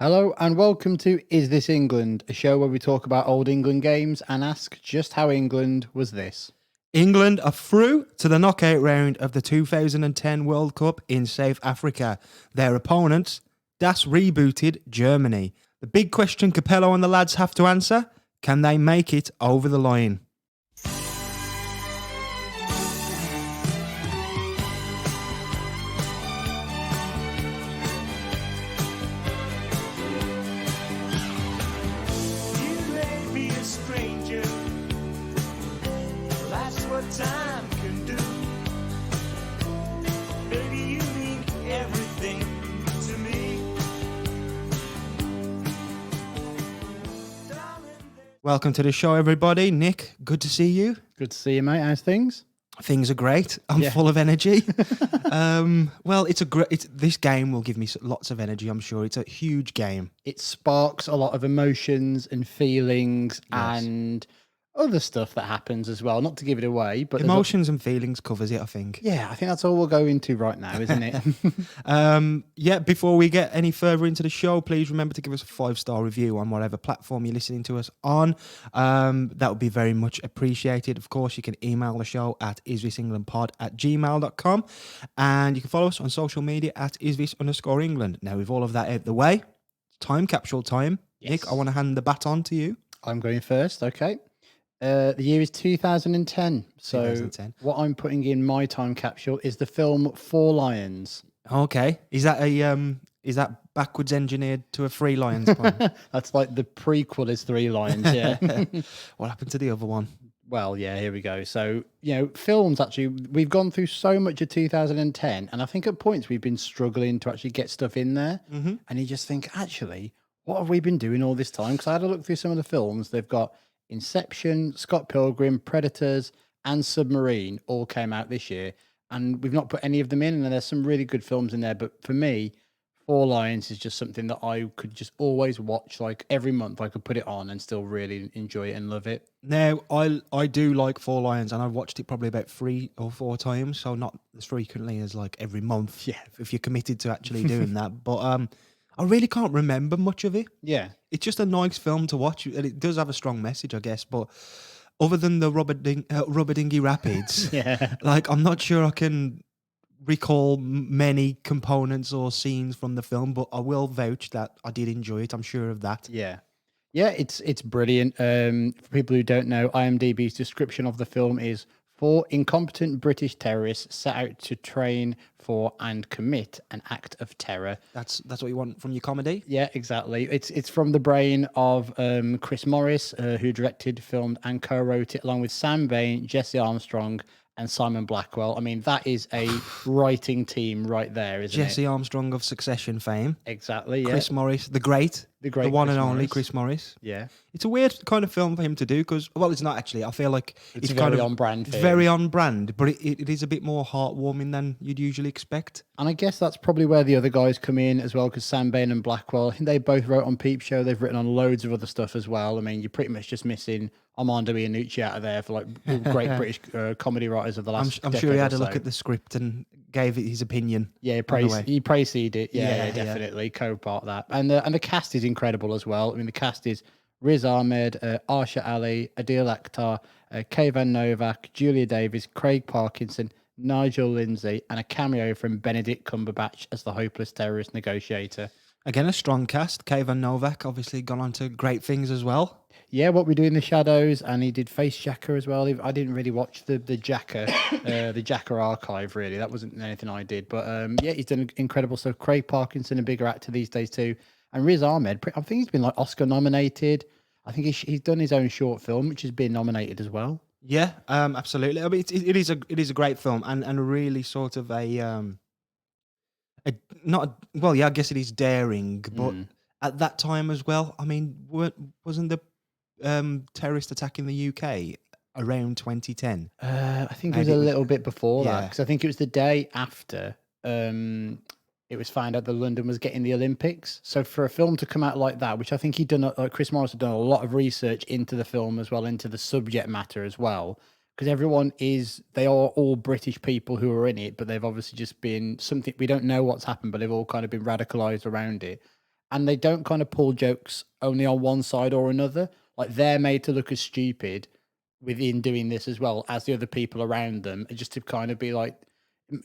Hello and welcome to Is This England, a show where we talk about old England games and ask just how England was this. England are through to the knockout round of the 2010 World Cup in South Africa. Their opponents, Das rebooted Germany. The big question Capello and the lads have to answer, can they make it over the line? You may be a stranger, that's what time can do. Baby, you mean everything to me. Welcome to the show, everybody. Nick, good to see you. Good to see you, mate. How's things? Things are great. I'm Yeah. full of energy. Well, this game will give me lots of energy, I'm sure. It's a huge game. It sparks a lot of emotions and feelings and other stuff that happens as well. Not to give it away, but there's Emotions and feelings covers it, I think. yeah, I think that's all we'll go into right now, isn't it? Before we get any further into the show, please remember to give us a 5-star review on whatever platform you're listening to us on. That would be very much appreciated. Of course, you can email the show at isvisenglandpod@gmail.com, and you can follow us on social media at isvis_England. Now, with all of that out the way, time capsule time. Yes. Nick, I want to hand the baton to you. I'm going first, okay. The year is 2010. So 2010. what I'm putting in my time capsule is the film Four Lions. Okay, is that backwards engineered to a Three Lions pun? That's like the prequel is Three Lions, yeah. What happened to the other one? Well, yeah, here we go. So, films actually, we've gone through so much of 2010, and I think at points we've been struggling to actually get stuff in there. Mm-hmm. And you just think, actually, what have we been doing all this time? Because I had a look through some of the films. They've got Inception, Scott Pilgrim, Predators, and Submarine all came out this year. And we've not put any of them in, and there's some really good films in there. But for me, Four Lions is just something that I could just always watch. Like every month, I could put it on and still really enjoy it and love it. Now, I do like Four Lions, and I've watched it probably about 3 or 4 times, so not as frequently as like every month. Yeah. If you're committed to actually doing that, but I really can't remember much of it. Yeah. It's just a nice film to watch, and it does have a strong message, I guess. But other than the rubber dinghy rapids, Yeah. like I'm not sure I can recall many components or scenes from the film, but I will vouch that I did enjoy it. I'm sure of that. Yeah. Yeah, it's brilliant. For people who don't know, IMDb's description of the film is 4 incompetent British terrorists set out to train for and commit an act of terror. That's what you want from your comedy. Yeah, exactly. It's from the brain of Chris Morris, who directed, filmed, and co-wrote it, along with Sam Bain, Jesse Armstrong, and Simon Blackwell. I mean, that is a writing team right there, isn't Jesse it? Armstrong of Succession fame. Exactly. Yeah. Chris Morris, the great, The great the one Chris and only Morris. Chris Morris. Yeah. It's a weird kind of film for him to do because, well, it's not actually. I feel like It's kind very of on brand for It's him. very on brand, but it is a bit more heartwarming than you'd usually expect. And I guess that's probably where the other guys come in as well, because Sam Bain and Blackwell, I think they both wrote on Peep Show. They've written on loads of other stuff as well. I mean, you're pretty much just missing Armando Iannucci out of there for like great British comedy writers of the last I'm decade sure he or had a so. look at the script and gave it his opinion. Yeah, on the way. he praised it. Yeah, Yeah, yeah. definitely co-part that. And the cast is incredible as well. I mean, the cast is Riz Ahmed, Arsha Ali, Adil Akhtar, Kayvan Novak, Julia Davis, Craig Parkinson, Nigel Lindsay, and a cameo from Benedict Cumberbatch as the hopeless terrorist negotiator. Again, a strong cast. Kayvan Novak obviously gone on to great things as well. Yeah, What We Do in the Shadows, and he did Face Jacker as well. I didn't really watch the Jacker, the Jacker archive really. That wasn't anything I did, but yeah, he's done incredible stuff. Craig Parkinson, a bigger actor these days too, and Riz Ahmed. I think he's been like Oscar nominated. I think he's done his own short film, which has been nominated as well. Yeah, absolutely. I mean, it is a great film and really sort of a not a, well, yeah, I guess it is daring, but at that time as well. I mean, wasn't the terrorist attack in the UK around 2010? I think it was Maybe a it was- little bit before that, yeah. because I think it was the day after it was found out that London was getting the Olympics. So for a film to come out like that, which I think he'd done, like Chris Morris had done a lot of research into the film as well, into the subject matter as well, because they are all British people who are in it, but they've obviously just been something, we don't know what's happened, but they've all kind of been radicalized around it. and they don't kind of pull jokes only on one side or another. Like they're made to look as stupid within doing this as well as the other people around them, just to kind of be like,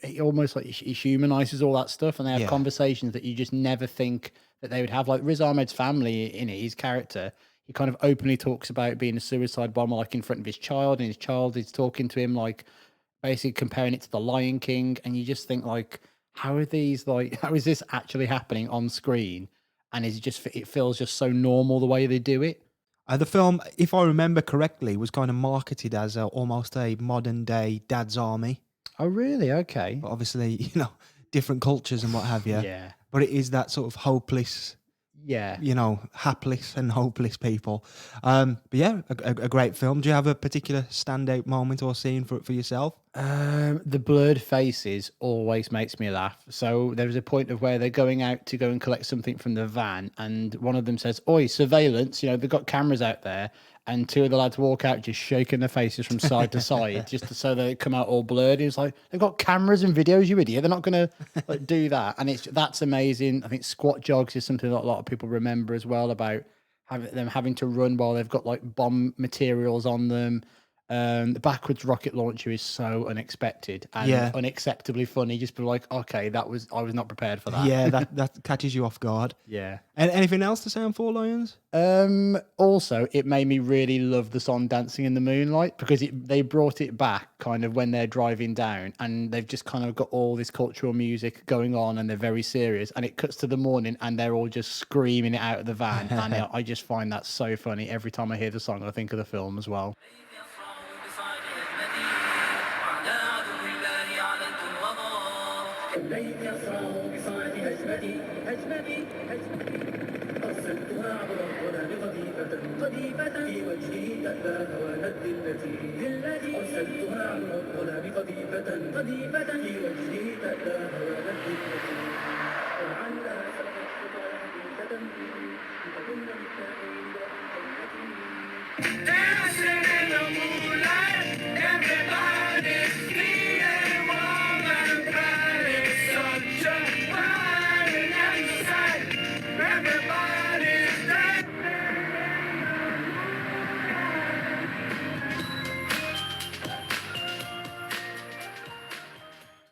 it almost like it humanizes all that stuff, and they have Yeah. conversations that you just never think that they would have. Like Riz Ahmed's family in it, his character, he kind of openly talks about being a suicide bomber, like in front of his child, and his child is talking to him like basically comparing it to the Lion King, and you just think like, how are these like, how is this actually happening on screen? And is it just it feels just so normal the way they do it. The film, if I remember correctly, was kind of marketed as almost a modern day Dad's Army. Oh, really? Okay. But obviously, different cultures and what have you. Yeah. But it is that sort of hopeless, Yeah. hapless and hopeless people. But yeah, a great film. Do you have a particular standout moment or scene for yourself? The blurred faces always makes me laugh. So there was a point of where they're going out to go and collect something from the van, and one of them says, "Oi, surveillance!" They've got cameras out there, and two of the lads walk out just shaking their faces from side to side, just so they come out all blurred. It's like they've got cameras and videos, you idiot. They're not going to do that, and that's amazing. I think squat jogs is something that a lot of people remember as well about having to run while they've got like bomb materials on them. The backwards rocket launcher is so unexpected and unacceptably funny. Just be like, okay, I was not prepared for that. Yeah, that catches you off guard. Yeah. And anything else to say on Four Lions? Also, it made me really love the song "Dancing in the Moonlight" because they brought it back kind of when they're driving down, and they've just kind of got all this cultural music going on, and they're very serious. And it cuts to the morning, and they're all just screaming it out of the van, and I just find that so funny every time I hear the song. I think of the film as well. Dancing in the moonlight, everybody's feeling warm and bright. It's such a fine sight. Everybody's dancing.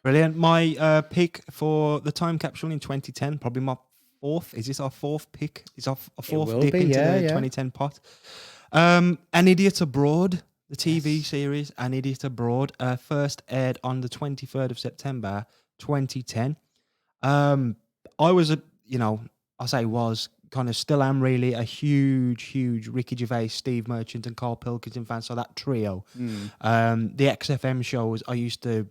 Brilliant. My pick for the time capsule in 2010, probably my fourth. Is this our fourth pick? Is our fourth will dip be, into yeah, the yeah. 2010 pot? An Idiot Abroad, the TV series, An Idiot Abroad, first aired on the 23rd of September, 2010. I was kind of still am really a huge Ricky Gervais, Steve Merchant, and Carl Pilkington fan. So that trio. The XFM shows, I used to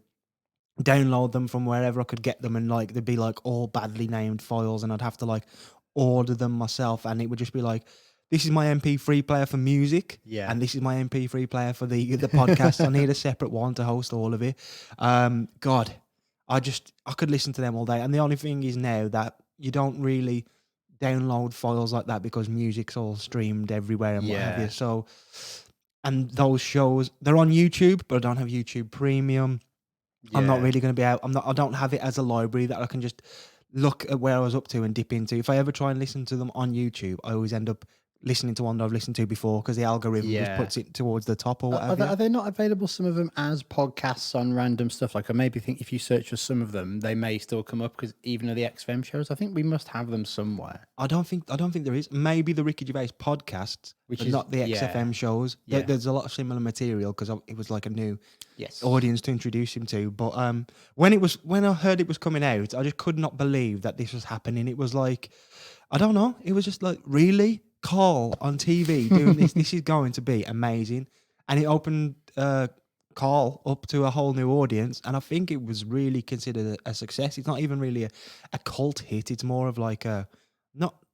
download them from wherever I could get them, and like they'd be like all badly named files, and I'd have to like order them myself, and it would just be like, this is my MP3 player for music, and this is my MP3 player for the podcast. I need a separate one to host all of it. God, I could listen to them all day. And the only thing is now that you don't really download files like that because music's all streamed everywhere and what have you. So, and those shows, they're on YouTube, but I don't have YouTube Premium. I'm not really going to be out. I don't have it as a library that I can just look at where I was up to and dip into. If I ever try and listen to them on YouTube, I always end up listening to one that I've listened to before because the algorithm just puts it towards the top or whatever. Are they not available, some of them, as podcasts on random stuff? Like I maybe think if you search for some of them, they may still come up because even of the XFM shows, I think we must have them somewhere. I don't think there is. Maybe the Ricky Gervais podcasts, but not the XFM shows. Yeah. There's a lot of similar material because it was like a new Yes. audience to introduce him to. But when I heard it was coming out, I just could not believe that this was happening. It was like, I don't know. It was just like, really? Carl on TV doing this? This is going to be amazing. And it opened Carl up to a whole new audience. And I think it was really considered a success. It's not even really a cult hit. It's more of like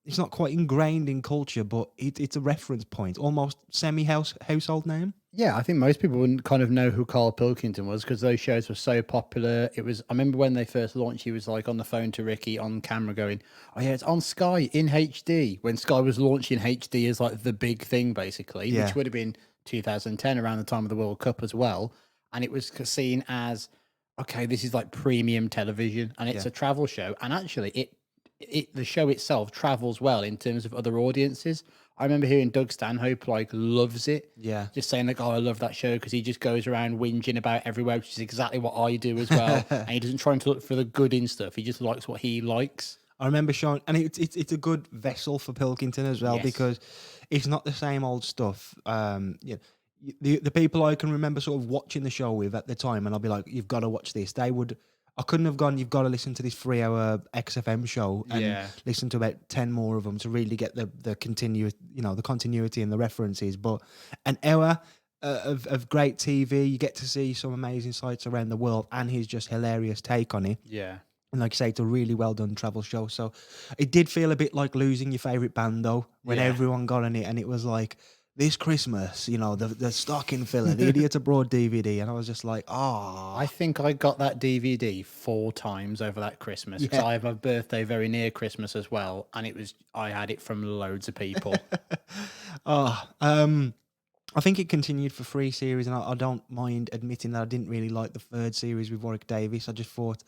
it's not quite ingrained in culture, but it's a reference point, almost household name. Yeah, I think most people wouldn't kind of know who Carl Pilkington was because those shows were so popular. I remember when they first launched, he was like on the phone to Ricky on camera going, "Oh yeah, it's on Sky in HD." When Sky was launching HD as like the big thing, basically, which would have been 2010, around the time of the World Cup as well. And it was seen as, okay, this is like premium television, and it's a travel show. And actually, the show itself travels well in terms of other audiences. I remember hearing Doug Stanhope like loves it. Yeah. Just saying like, oh, I love that show because he just goes around whinging about everywhere, which is exactly what I do as well. And he doesn't try to look for the good in stuff. He just likes what he likes. I remember showing, and it's a good vessel for Pilkington as well Yes. because it's not the same old stuff. The people I can remember sort of watching the show with at the time, and I'll be like, "You've got to watch this." I couldn't have gone. You've got to listen to this 3-hour XFM show and Yeah. listen to about 10 more of them to really get the continuity and the references. But an hour of great TV, you get to see some amazing sights around the world, and his just hilarious take on it. Yeah. And like I say, it's a really well done travel show. So it did feel a bit like losing your favourite band though, when Yeah. everyone got on it and it was like, this Christmas, the stocking filler, the Idiot Abroad DVD. And I was just like, I think I got that DVD 4 times over that Christmas because Yeah. I have a birthday very near Christmas as well, and I had it from loads of people. I think it continued for 3 series, and I don't mind admitting that I didn't really like the 3rd series with Warwick Davis. I just thought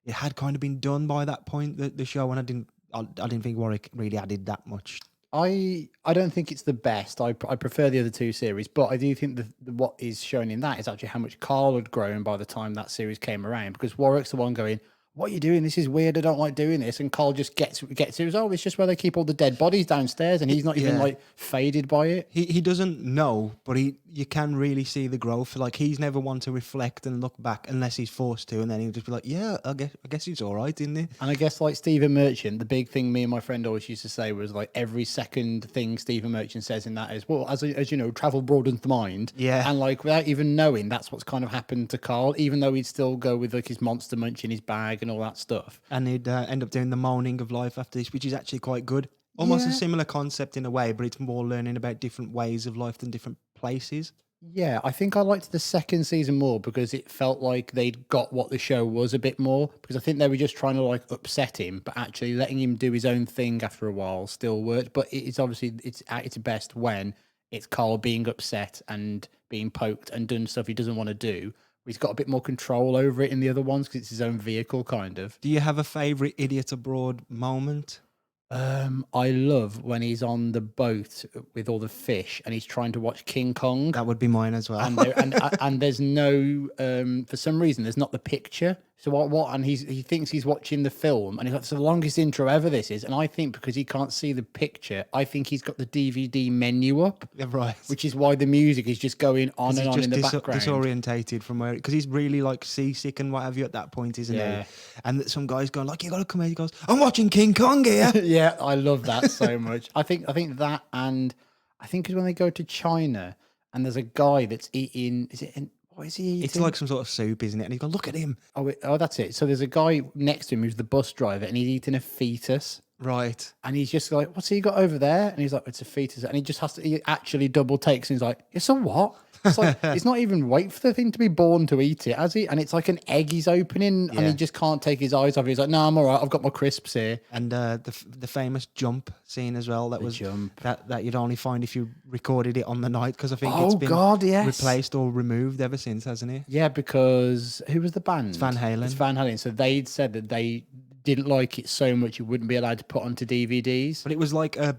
it had kind of been done by that point, the show, and I didn't think Warwick really added that much. I don't think it's the best. I prefer the other 2 series, but I do think what is shown in that is actually how much Carl had grown by the time that series came around. Because Warwick's the one going, "What are you doing? This is weird. I don't like doing this." And Carl just gets it. Oh, it's just where they keep all the dead bodies downstairs, and he's not even Yeah. like faded by it. He doesn't know, but you can really see the growth. Like he's never one to reflect and look back unless he's forced to, and then he'll just be like, "Yeah, I guess he's all right, isn't he?" And I guess like Stephen Merchant, the big thing me and my friend always used to say was like every second thing Stephen Merchant says in that is, well, as you know, travel broadens the mind. Yeah. And like without even knowing, that's what's kind of happened to Carl, even though he'd still go with like his monster munch in his bag and all that stuff. And he'd end up doing the moaning of life after this, which is actually quite good. Almost a Yeah. similar concept in a way, but it's more learning about different ways of life than different places. Yeah, I think I liked the second season more because it felt like they'd got what the show was a bit more. Because I think they were just trying to like upset him, but actually letting him do his own thing after a while still worked. But it's obviously it's at its best when it's Carl being upset and being poked and done stuff he doesn't want to do. He's got a bit more control over it in the other ones because it's his own vehicle, kind of. Do you have a favourite Idiot Abroad moment? I love when he's on the boat with all the fish and he's trying to watch King Kong. That would be mine as well. And and there's no for some reason there's not the picture. So what and he thinks he's watching the film and he's like, it's the longest intro ever this is. And I think because he can't see the picture, I think he's got the DVD menu up, Yeah, right. which is why the music is just going on He's and on just in the background. disorientated from where, because he's really like seasick and what have you at that point, isn't Yeah. he? And that some guy's going like, "You got to come here." He goes, "I'm watching King Kong here." Yeah, I love that so much. I think that, and I think is when they go to China and there's a guy that's eating. What is he eating? It's like some sort of soup, isn't it? And he's going, "Look at him." Oh, that's it. So there's a guy next to him who's the bus driver, and he's eating a fetus. Right. And he's just like, "What's he got over there?" And he's like, "It's a fetus." And he just has to. He actually double takes, and he's like, "It's a what?" It's like he's not even wait for the thing to be born to eat it, has he? And it's like an egg he's opening, and Yeah. he just can't take his eyes off it. He's like, "No, I'm all right. I've got my crisps here." And the famous jump scene as well. That was jump. that you'd only find if you recorded it on the night, because I think it's Oh been God, yes. replaced or removed ever since, hasn't it? Yeah, because who was the band? It's Van Halen. It's Van Halen. So they'd said that they didn't like it so much it wouldn't be allowed to put onto DVDs. But it was like a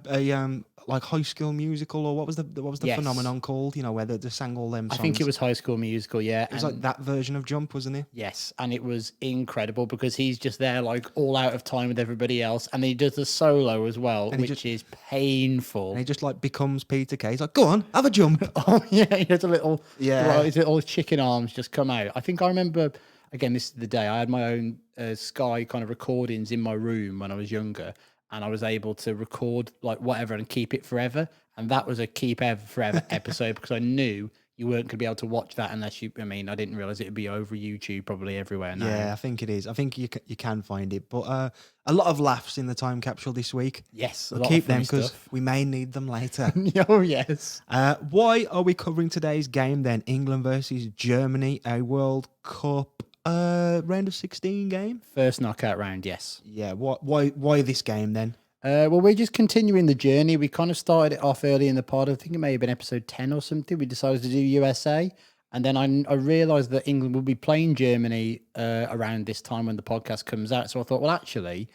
like High School Musical, or what was the Yes. phenomenon called? You know, where they sang all them I songs. think it was High School Musical, yeah. It was like that version of Jump, wasn't it? Yes, and it was incredible because he's just there like all out of time with everybody else, and he does the solo as well, And he which is painful. And he just like becomes Peter Kay. He's like, "Go on, have a jump." Oh yeah, he has a little Yeah. his little chicken arms just come out. I think I remember again. This is the day I had my own Sky kind of recordings in my room when I was younger, and I was able to record like whatever and keep it forever. And that was a keep ever forever episode because I knew you weren't going to be able to watch that unless you. I mean, I didn't realize it would be over YouTube probably everywhere now. Yeah, I think it is. I think you can find it, but a lot of laughs in the time capsule this week. Yes, a We'll lot keep of them funny because stuff. we may need them later. Oh yes. Why are we covering today's game then? England versus Germany, a World Cup round of 16 game. First knockout round, yes. Yeah. Why this game then? Well, we're just continuing the journey. We kind of started it off early in the pod. I think it may have been episode 10 or something. We decided to do USA. And then I realised that England will be playing Germany around this time when the podcast comes out. So I thought, well, actually,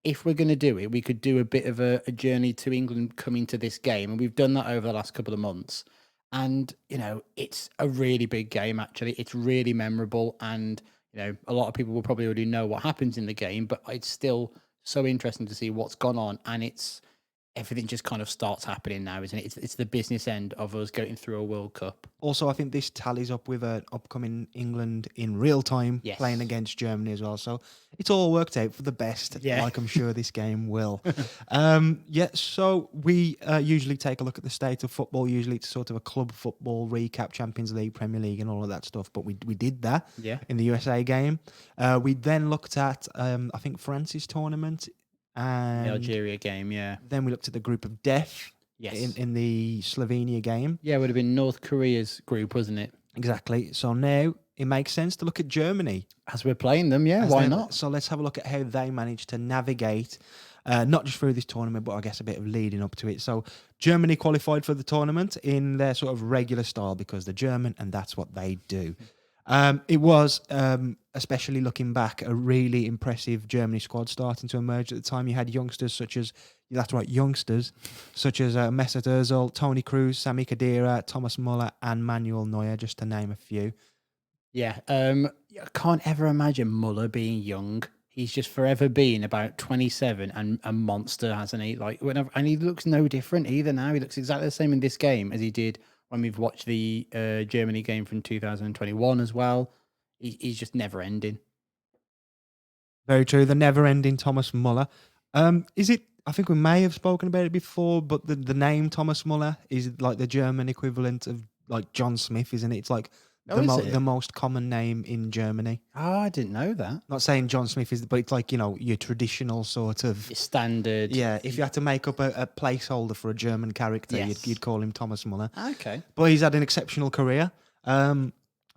if we're going to do it, we could do a bit of a journey to England coming to this game. And we've done that over the last couple of months. And, it's a really big game, actually. It's really memorable. And, a lot of people will probably already know what happens in the game, but it's still so interesting to see what's gone on. And everything just kind of starts happening now, isn't it? It's the business end of us going through a World Cup. Also, I think this tallies up with an upcoming England in real time Yes. playing against Germany as well. So it's all worked out for the best, Yeah. like I'm sure this game will. So we usually take a look at the state of football. Usually it's sort of a club football recap, Champions League, Premier League and all of that stuff. But we did that Yeah. in the USA game. We then looked at, I think, France's tournament. And The Algeria game, yeah. then we looked at the group of death Yes. in the Slovenia game. Yeah, it would have been North Korea's group, wasn't it? Exactly. So now it makes sense to look at Germany. As we're playing them, yeah, As why they- not? So let's have a look at how they managed to navigate, not just through this tournament, but I guess a bit of leading up to it. So Germany qualified for the tournament in their sort of regular style because they're German and that's what they do. It was, especially looking back, a really impressive Germany squad starting to emerge at the time. You had youngsters such as, that's right, youngsters such as Mesut Ozil, Toni Kroos, Sami Khedira, Thomas Muller, and Manuel Neuer, just to name a few. Yeah, I can't ever imagine Muller being young. He's just forever been about 27 and a monster, hasn't he? Like and he looks no different either now. He looks exactly the same in this game as he did when we've watched the Germany game from 2021 as well. He's just never ending. Very true. The never-ending Thomas Muller. Is it? I think we may have spoken about it before, but the name Thomas Muller is like the German equivalent of like John Smith, isn't it? It's like the most common name in Germany. Oh, I didn't know that. Not saying John Smith is, but it's like, your traditional sort of Standard. Yeah, if you had to make up a placeholder for a German character, Yes. you'd call him Thomas Muller. Okay. But he's had an exceptional career.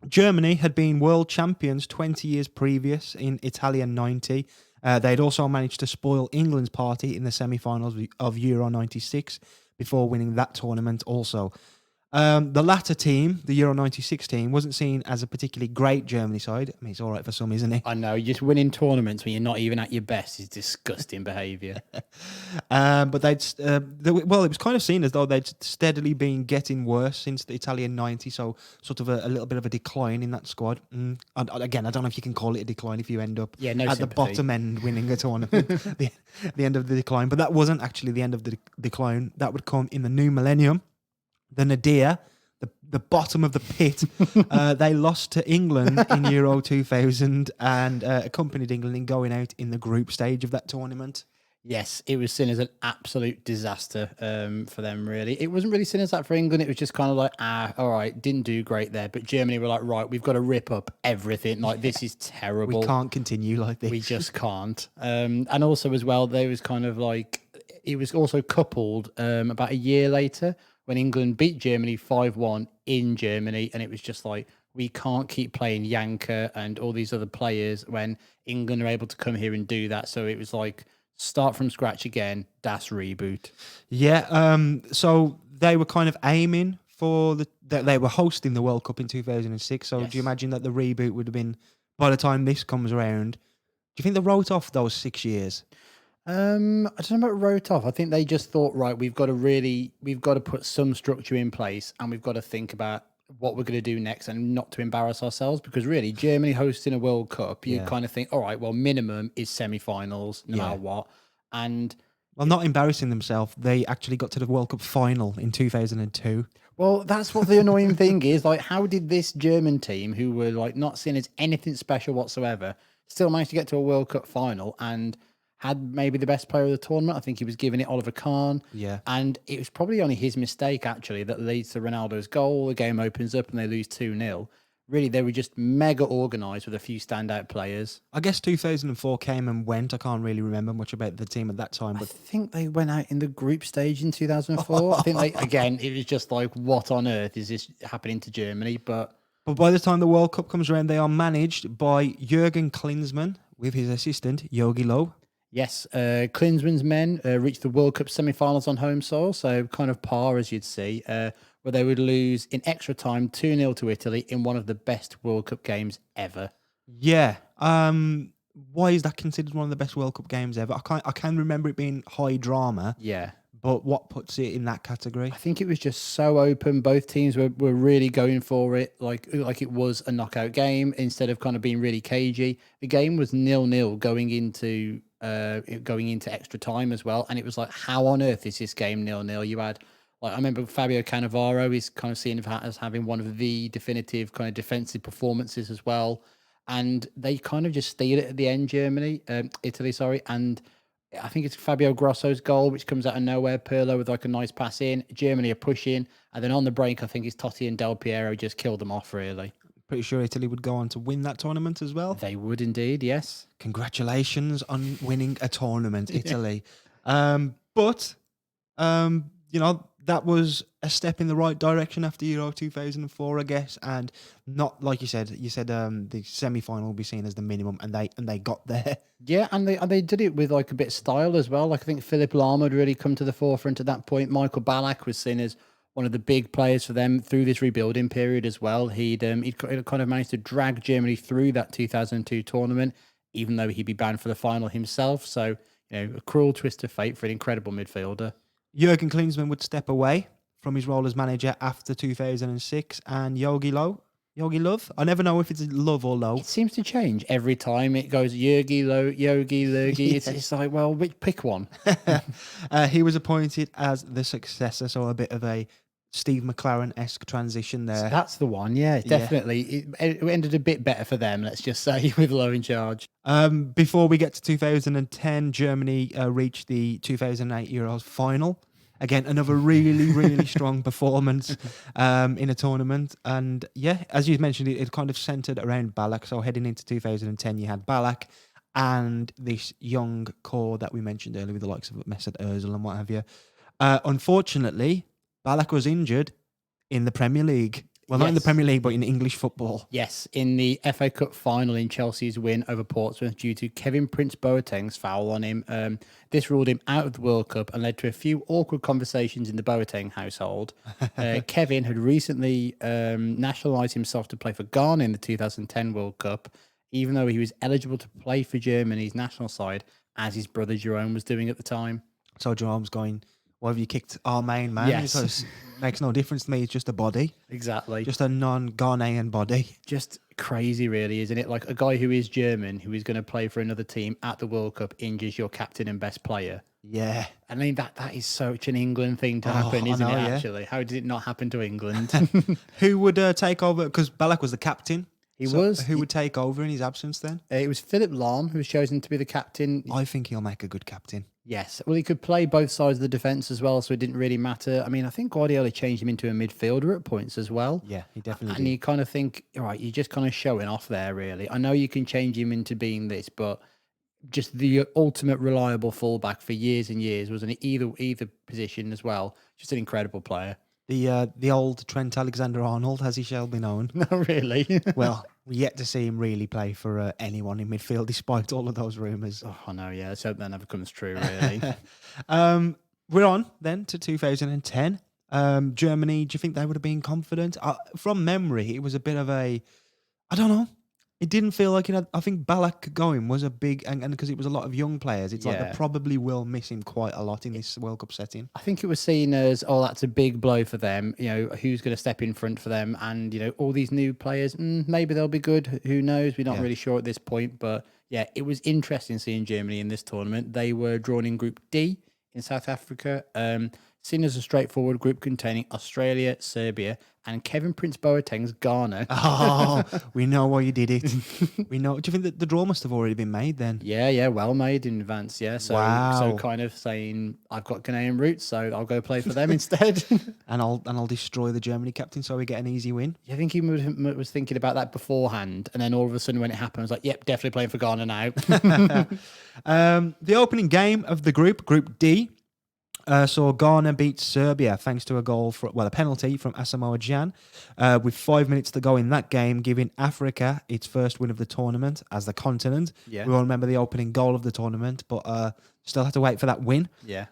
Germany had been world champions 20 years previous in Italian 90. They'd also managed to spoil England's party in the semi-finals of Euro 96 before winning that tournament also. The latter team, the Euro 96 team, wasn't seen as a particularly great Germany side. I mean, it's all right for some, isn't it? I know, just winning tournaments when you're not even at your best is disgusting behaviour. But it was kind of seen as though they'd steadily been getting worse since the Italian 90, so sort of a little bit of a decline in that squad. Again, I don't know if you can call it a decline if you end up No at sympathy. the bottom end winning a tournament, the end of the decline. But that wasn't actually the end of the decline. That would come in the new millennium. The nadir, the bottom of the pit, they lost to England in Euro 2000 and accompanied England in going out in the group stage of that tournament. Yes, it was seen as an absolute disaster for them, really. It wasn't really seen as that for England. It was just kind of like, all right, didn't do great there. But Germany were like, right, we've got to rip up everything. Like, this is terrible. We can't continue like this. We just can't. And also, as well, there was kind of like, it was also coupled about a year later when England beat Germany 5-1 in Germany. And it was just like, we can't keep playing Janker and all these other players when England are able to come here and do that. So it was like, start from scratch again, das reboot. Yeah, so they were kind of aiming for they were hosting the World Cup in 2006. So Yes. do you imagine that the reboot would have been, by the time this comes around, do you think they wrote off those 6 years? I don't know about wrote off. I think they just thought, right, we've got to put some structure in place and we've got to think about what we're going to do next and not to embarrass ourselves, because really Germany hosting a World Cup, you kind of think, all right, well, minimum is semi-finals no matter what. And Well, not embarrassing themselves. They actually got to the World Cup final in 2002. well, that's what the annoying thing is. Like, how did this German team, who were like not seen as anything special whatsoever, still manage to get to a World Cup final and had maybe the best player of the tournament? I think he was giving it Oliver Kahn. Yeah. And it was probably only his mistake, actually, that leads to Ronaldo's goal. The game opens up and they lose 2-0. Really, they were just mega organised with a few standout players. I guess 2004 came and went. I can't really remember much about the team at that time, I but think they went out in the group stage in 2004. I think again, it was just like, what on earth is this happening to Germany? But by the time the World Cup comes around, they are managed by Jürgen Klinsmann with his assistant, Jogi Löw. yes, Klinsmann's men reached the World Cup semi-finals on home soil, so kind of par, as you'd see, where they would lose in extra time 2-0 to Italy in one of the best World Cup games ever. Yeah. why is that considered one of the best World Cup games ever? I can remember it being high drama, Yeah. but what puts it in that category? I think it was just so open. Both teams were really going for it, like it was a knockout game instead of kind of being really cagey. The game was 0-0 going into extra time as well, and it was like, how on earth is this game 0-0? You had like I remember Fabio Cannavaro is kind of seen as having one of the definitive kind of defensive performances as well, and they kind of just steal it at the end. Italy, sorry, and I think it's Fabio Grosso's goal, which comes out of nowhere. Pirlo with like a nice pass in. Germany are pushing. And then on the break, I think it's Totti and Del Piero just killed them off, really. Pretty sure Italy would go on to win that tournament as well. They would indeed, yes. Congratulations on winning a tournament, Italy. But that was a step in the right direction after Euro 2004, I guess. And not like you said the semi-final will be seen as the minimum, and they got there. Yeah, and they did it with like a bit of style as well. Like I think Philip Lahm had really come to the forefront at that point. Michael Ballack was seen as one of the big players for them through this rebuilding period as well. He'd kind of managed to drag Germany through that 2002 tournament, even though he'd be banned for the final himself. So, a cruel twist of fate for an incredible midfielder. Jurgen Klinsmann would step away from his role as manager after 2006, and Yogi Love. I never know if it's Love or Low. It seems to change every time. It goes Yogi, Lurgi. It's like, well, pick one. He was appointed as the successor, so a bit of a Steve McLaren-esque transition there. That's the one, yeah, definitely. It ended a bit better for them, let's just say, with Low in charge. Before we get to 2010, Germany reached the 2008 Euros final. Again, another really, really strong performance in a tournament. And yeah, as you mentioned, it kind of centered around Ballack. So heading into 2010, you had Ballack and this young core that we mentioned earlier with the likes of Mesut Ozil and what have you. Unfortunately, Ballack was injured in the Premier League. Well, not in the Premier League, but in English football. Yes, in the FA Cup final in Chelsea's win over Portsmouth due to Kevin Prince Boateng's foul on him. This ruled him out of the World Cup and led to a few awkward conversations in the Boateng household. Kevin had recently nationalised himself to play for Ghana in the 2010 World Cup, even though he was eligible to play for Germany's national side, as his brother Jerome was doing at the time. So Jerome's going, why have you kicked our main man? Yes. Because makes no difference to me. It's just a body. Exactly. Just a non-Ghanaian body. Just crazy, really, isn't it? Like a guy who is German, who is going to play for another team at the World Cup, injures your captain and best player. Yeah. I mean, that is such an England thing to happen, isn't it, actually? How did it not happen to England? Who would take over? Because Ballack was the captain. He was. Who would take over in his absence then? It was Philip Lahm who was chosen to be the captain. I think he'll make a good captain. Yes. Well, he could play both sides of the defence as well, so it didn't really matter. I mean, I think Guardiola changed him into a midfielder at points as well. Yeah, he definitely And did. you kind of think, all right, you're just kind of showing off there, really. I know you can change him into being this, but just the ultimate reliable fullback for years and years, wasn't it? Either position as well. Just an incredible player. The old Trent Alexander-Arnold, as he shall be known. No, really. Well, we're yet to see him really play for anyone in midfield, despite all of those rumours. Oh, I know, yeah. Let's hope that never comes true, really. We're on then to 2010. Germany, do you think they would have been confident? From memory, it was a bit of I don't know. It didn't feel like it had, I think Ballack going was a big, and because it was a lot of young players, it's like they probably will miss him quite a lot in this World Cup setting. I think it was seen as, oh, that's a big blow for them. Who's going to step in front for them? And, all these new players, maybe they'll be good. Who knows? We're not really sure at this point. But yeah, it was interesting seeing Germany in this tournament. They were drawn in Group D in South Africa, seen as a straightforward group containing Australia, Serbia, and Kevin Prince Boateng's Ghana. Oh, we know why you did it. We know. Do you think that the draw must have already been made then? Yeah, well made in advance. Yeah, so kind of saying I've got Ghanaian roots, so I'll go play for them instead. And I'll destroy the Germany captain, so we get an easy win. I think he was thinking about that beforehand, and then all of a sudden when it happened, I was like, "Yep, definitely playing for Ghana now." The opening game of the Group D. Saw Ghana beat Serbia thanks to a penalty from Asamoah Gyan, with 5 minutes to go in that game, giving Africa its first win of the tournament as the continent. Yeah. We all remember the opening goal of the tournament, but still have to wait for that win. Yeah.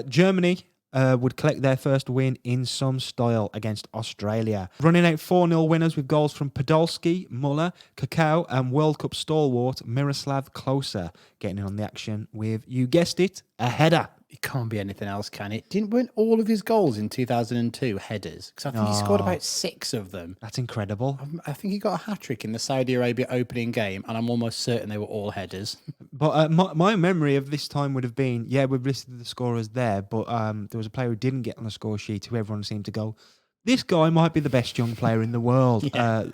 Germany would collect their first win in some style against Australia. Running out 4-0 winners with goals from Podolski, Muller, Kakao, and World Cup stalwart Miroslav Klose getting in on the action with, you guessed it, a header. It can't be anything else, can it? Weren't all of his goals in 2002 headers? Because I think he scored about 6 of them. That's incredible. I think he got a hat-trick in the Saudi Arabia opening game, and I'm almost certain they were all headers. But my memory of this time would have been, we've listed the scorers there, but there was a player who didn't get on the score sheet who everyone seemed to go, this guy might be the best young player in the world. Mesut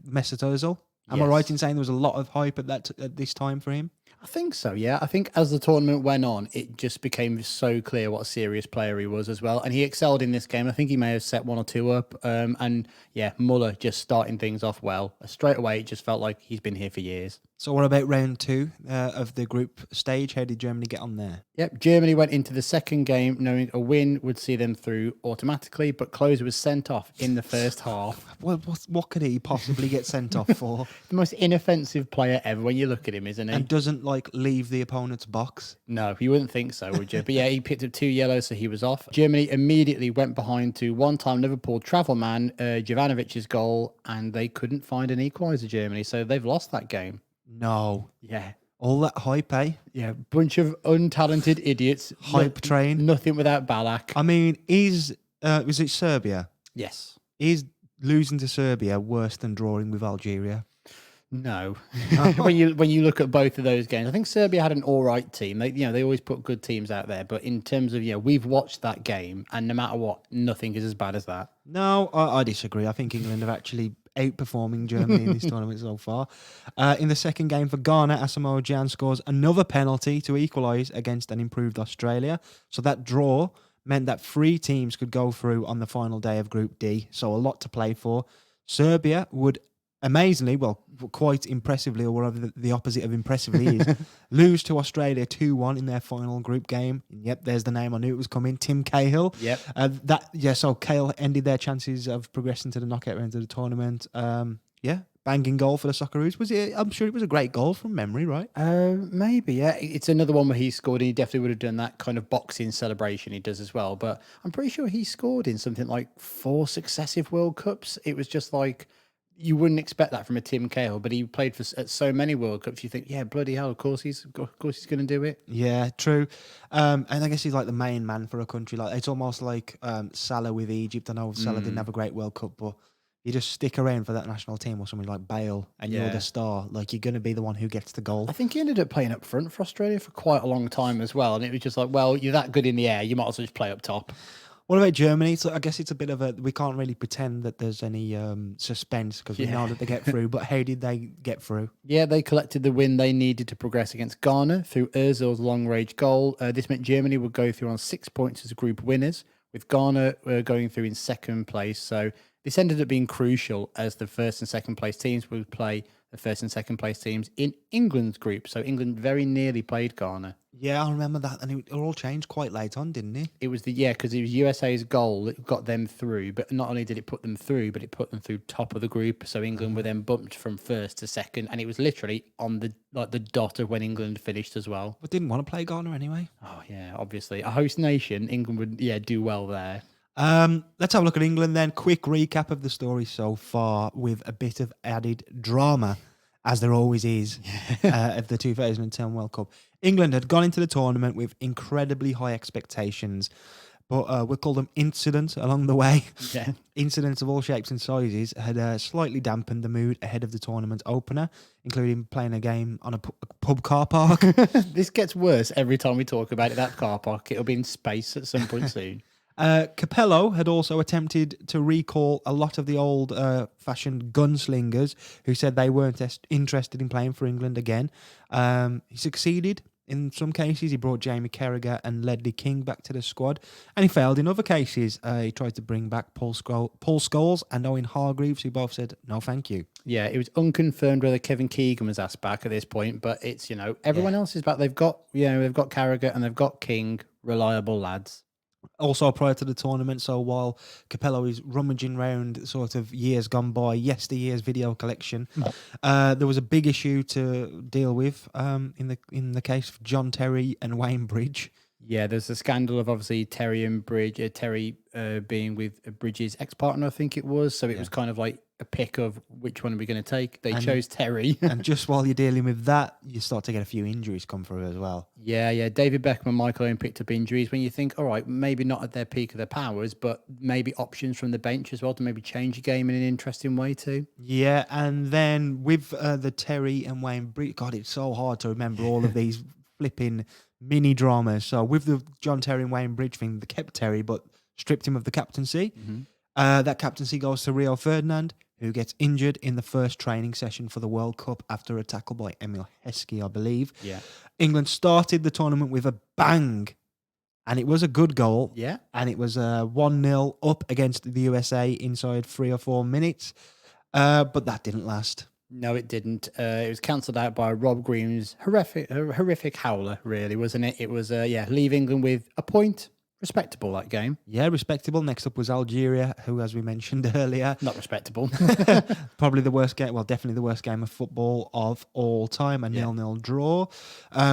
Ozil. Am I right in saying there was a lot of hype at this time for him? I think so, yeah. I think as the tournament went on, it just became so clear what a serious player he was as well. And he excelled in this game. I think he may have set 1 or 2 up. And yeah, Muller just starting things off well. Straight away, it just felt like he's been here for years. So what about round 2 of the group stage? How did Germany get on there? Yep, Germany went into the second game knowing a win would see them through automatically, but Klose was sent off in the first half. What could he possibly get sent off for? The most inoffensive player ever when you look at him, isn't he? And doesn't leave the opponent's box. No, you wouldn't think so, would you? But yeah, he picked up 2 yellows, so he was off. Germany immediately went behind to one-time Liverpool travel man, Jovanovic's goal, and they couldn't find an equaliser, Germany, so they've lost that game. No. Yeah. All that hype, eh? Yeah, bunch of untalented idiots. Hype train. Nothing without Ballack. I mean, was it Serbia? Yes. Is losing to Serbia worse than drawing with Algeria? No. when you look at both of those games, I think Serbia had an all right team. They always put good teams out there, but in terms of we've watched that game, and no matter what, nothing is as bad as that. No, I disagree. I think England have actually outperforming Germany in this tournament so far. In the second game for Ghana, Asamoah Gyan scores another penalty to equalise against an improved Australia. So that draw meant that 3 teams could go through on the final day of Group D. So a lot to play for. Serbia would amazingly, quite impressively, or whatever the opposite of impressively is, lose to Australia 2-1 in their final group game. And yep, there's the name. I knew it was coming. Tim Cahill. Yep. So Cahill ended their chances of progressing to the knockout round of the tournament. Banging goal for the Socceroos. I'm sure it was a great goal from memory, right? Maybe, yeah. It's another one where he scored, and he definitely would have done that kind of boxing celebration he does as well. But I'm pretty sure he scored in something like 4 successive World Cups. It was just like, you wouldn't expect that from a Tim Cahill, but he played at so many World Cups. You think, yeah, bloody hell, of course he's going to do it. Yeah, true. And I guess he's like the main man for a country. Like it's almost like Salah with Egypt. I know Salah didn't have a great World Cup, but you just stick around for that national team or something like Bale, and you're the star. Like you're going to be the one who gets the goal. I think he ended up playing up front for Australia for quite a long time as well, and it was just like, well, you're that good in the air, you might as well just play up top. What about Germany? So I guess it's a bit of we can't really pretend that there's any suspense because we know that they get through, but how did they get through? Yeah, they collected the win they needed to progress against Ghana through Ozil's long-range goal. This meant Germany would go through on 6 points as group winners, with Ghana going through in second place. So this ended up being crucial as the first and second place teams would play the first and second place teams in England's group. So England very nearly played Ghana. Yeah, I remember that. And it all changed quite late on, didn't it? It was because it was USA's goal that got them through. But not only did it put them through, but it put them through top of the group. So England were then bumped from first to second. And it was literally on the dot of when England finished as well. But didn't want to play Ghana anyway. Oh, yeah, obviously. A host nation, England would, do well there. Let's have a look at England then. Quick recap of the story so far with a bit of added drama, as there always is, of the 2010 World Cup. England had gone into the tournament with incredibly high expectations, but we'll call them incidents along the way. Yeah. Incidents of all shapes and sizes had slightly dampened the mood ahead of the tournament opener, including playing a game on a pub car park. This gets worse every time we talk about it, that car park. It'll be in space at some point soon. Capello had also attempted to recall a lot of the old-fashioned gunslingers who said they weren't interested in playing for England again. He succeeded in some cases. He brought Jamie Carragher and Ledley King back to the squad, and he failed in other cases. He tried to bring back Paul Scholes and Owen Hargreaves, who both said, no, thank you. Yeah, it was unconfirmed whether Kevin Keegan was asked back at this point, but it's, everyone else is back. They've got Carragher and they've got King, reliable lads. Also prior to the tournament, so while Capello is rummaging around sort of years gone by, yesteryear's video collection, there was a big issue to deal with in the case of John Terry and Wayne Bridge. Yeah, there's a scandal of obviously Terry and Terry being with Bridges' ex-partner, I think it was. So it was kind of like a pick of which one are we going to take. They chose Terry. And just while you're dealing with that, you start to get a few injuries come through as well. Yeah. David Beckham and Michael Owen picked up injuries when you think, all right, maybe not at their peak of their powers, but maybe options from the bench as well to maybe change the game in an interesting way too. Yeah, and then with the Terry and Wayne Bridge, God, it's so hard to remember all of these flipping mini dramas. So with the John Terry and Wayne Bridge thing, they kept Terry but stripped him of the captaincy. That captaincy goes to Rio Ferdinand, who gets injured in the first training session for the World Cup after a tackle by Emil Heskey, I believe. Yeah. England started the tournament with a bang, and it was a good goal. Yeah. And it was 1-0 up against the USA inside 3 or 4 minutes. But that didn't last. No, it didn't. It was cancelled out by Rob Green's horrific howler, really, wasn't it? It was, leave England with a point. Respectable, that game. Yeah, respectable. Next up was Algeria, who, as we mentioned earlier, Not respectable. probably the worst game, well, definitely the worst game of football of all time, a 0-0 draw,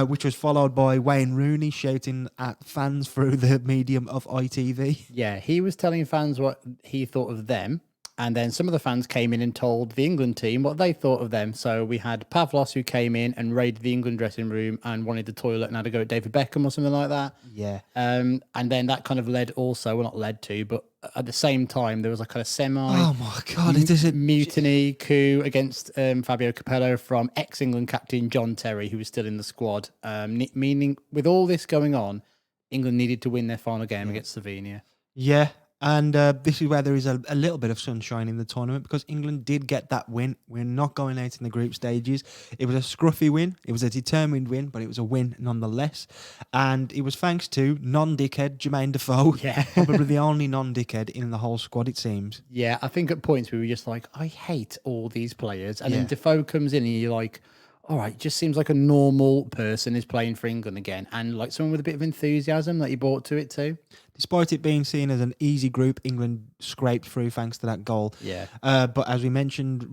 which was followed by Wayne Rooney shouting at fans through the medium of ITV. Yeah, he was telling fans what he thought of them. And then some of the fans came in and told the England team what they thought of them. So we had Pavlos who came in and raided the England dressing room and wanted the toilet and had to go at David Beckham or something like that. Yeah. And then that kind of led also, well, not led to, but at the same time, there was a kind of Oh my God, it is a mutiny coup against Fabio Capello from ex-England captain John Terry, who was still in the squad. Meaning, with all this going on, England needed to win their final game against Slovenia. Yeah. And this is where there is a little bit of sunshine in the tournament because England did get that win. We're not going out in the group stages. It was a scruffy win. It was a determined win, but it was a win nonetheless. And it was thanks to non-dickhead Jermaine Defoe. Yeah. Probably the only non-dickhead in the whole squad, it seems. Yeah, I think at points we were just like, I hate all these players. And then Defoe comes in and you're like, all right, just seems like a normal person is playing for England again. And like someone with a bit of enthusiasm that he brought to it too. Despite it being seen as an easy group, England scraped through thanks to that goal. Yeah. But as we mentioned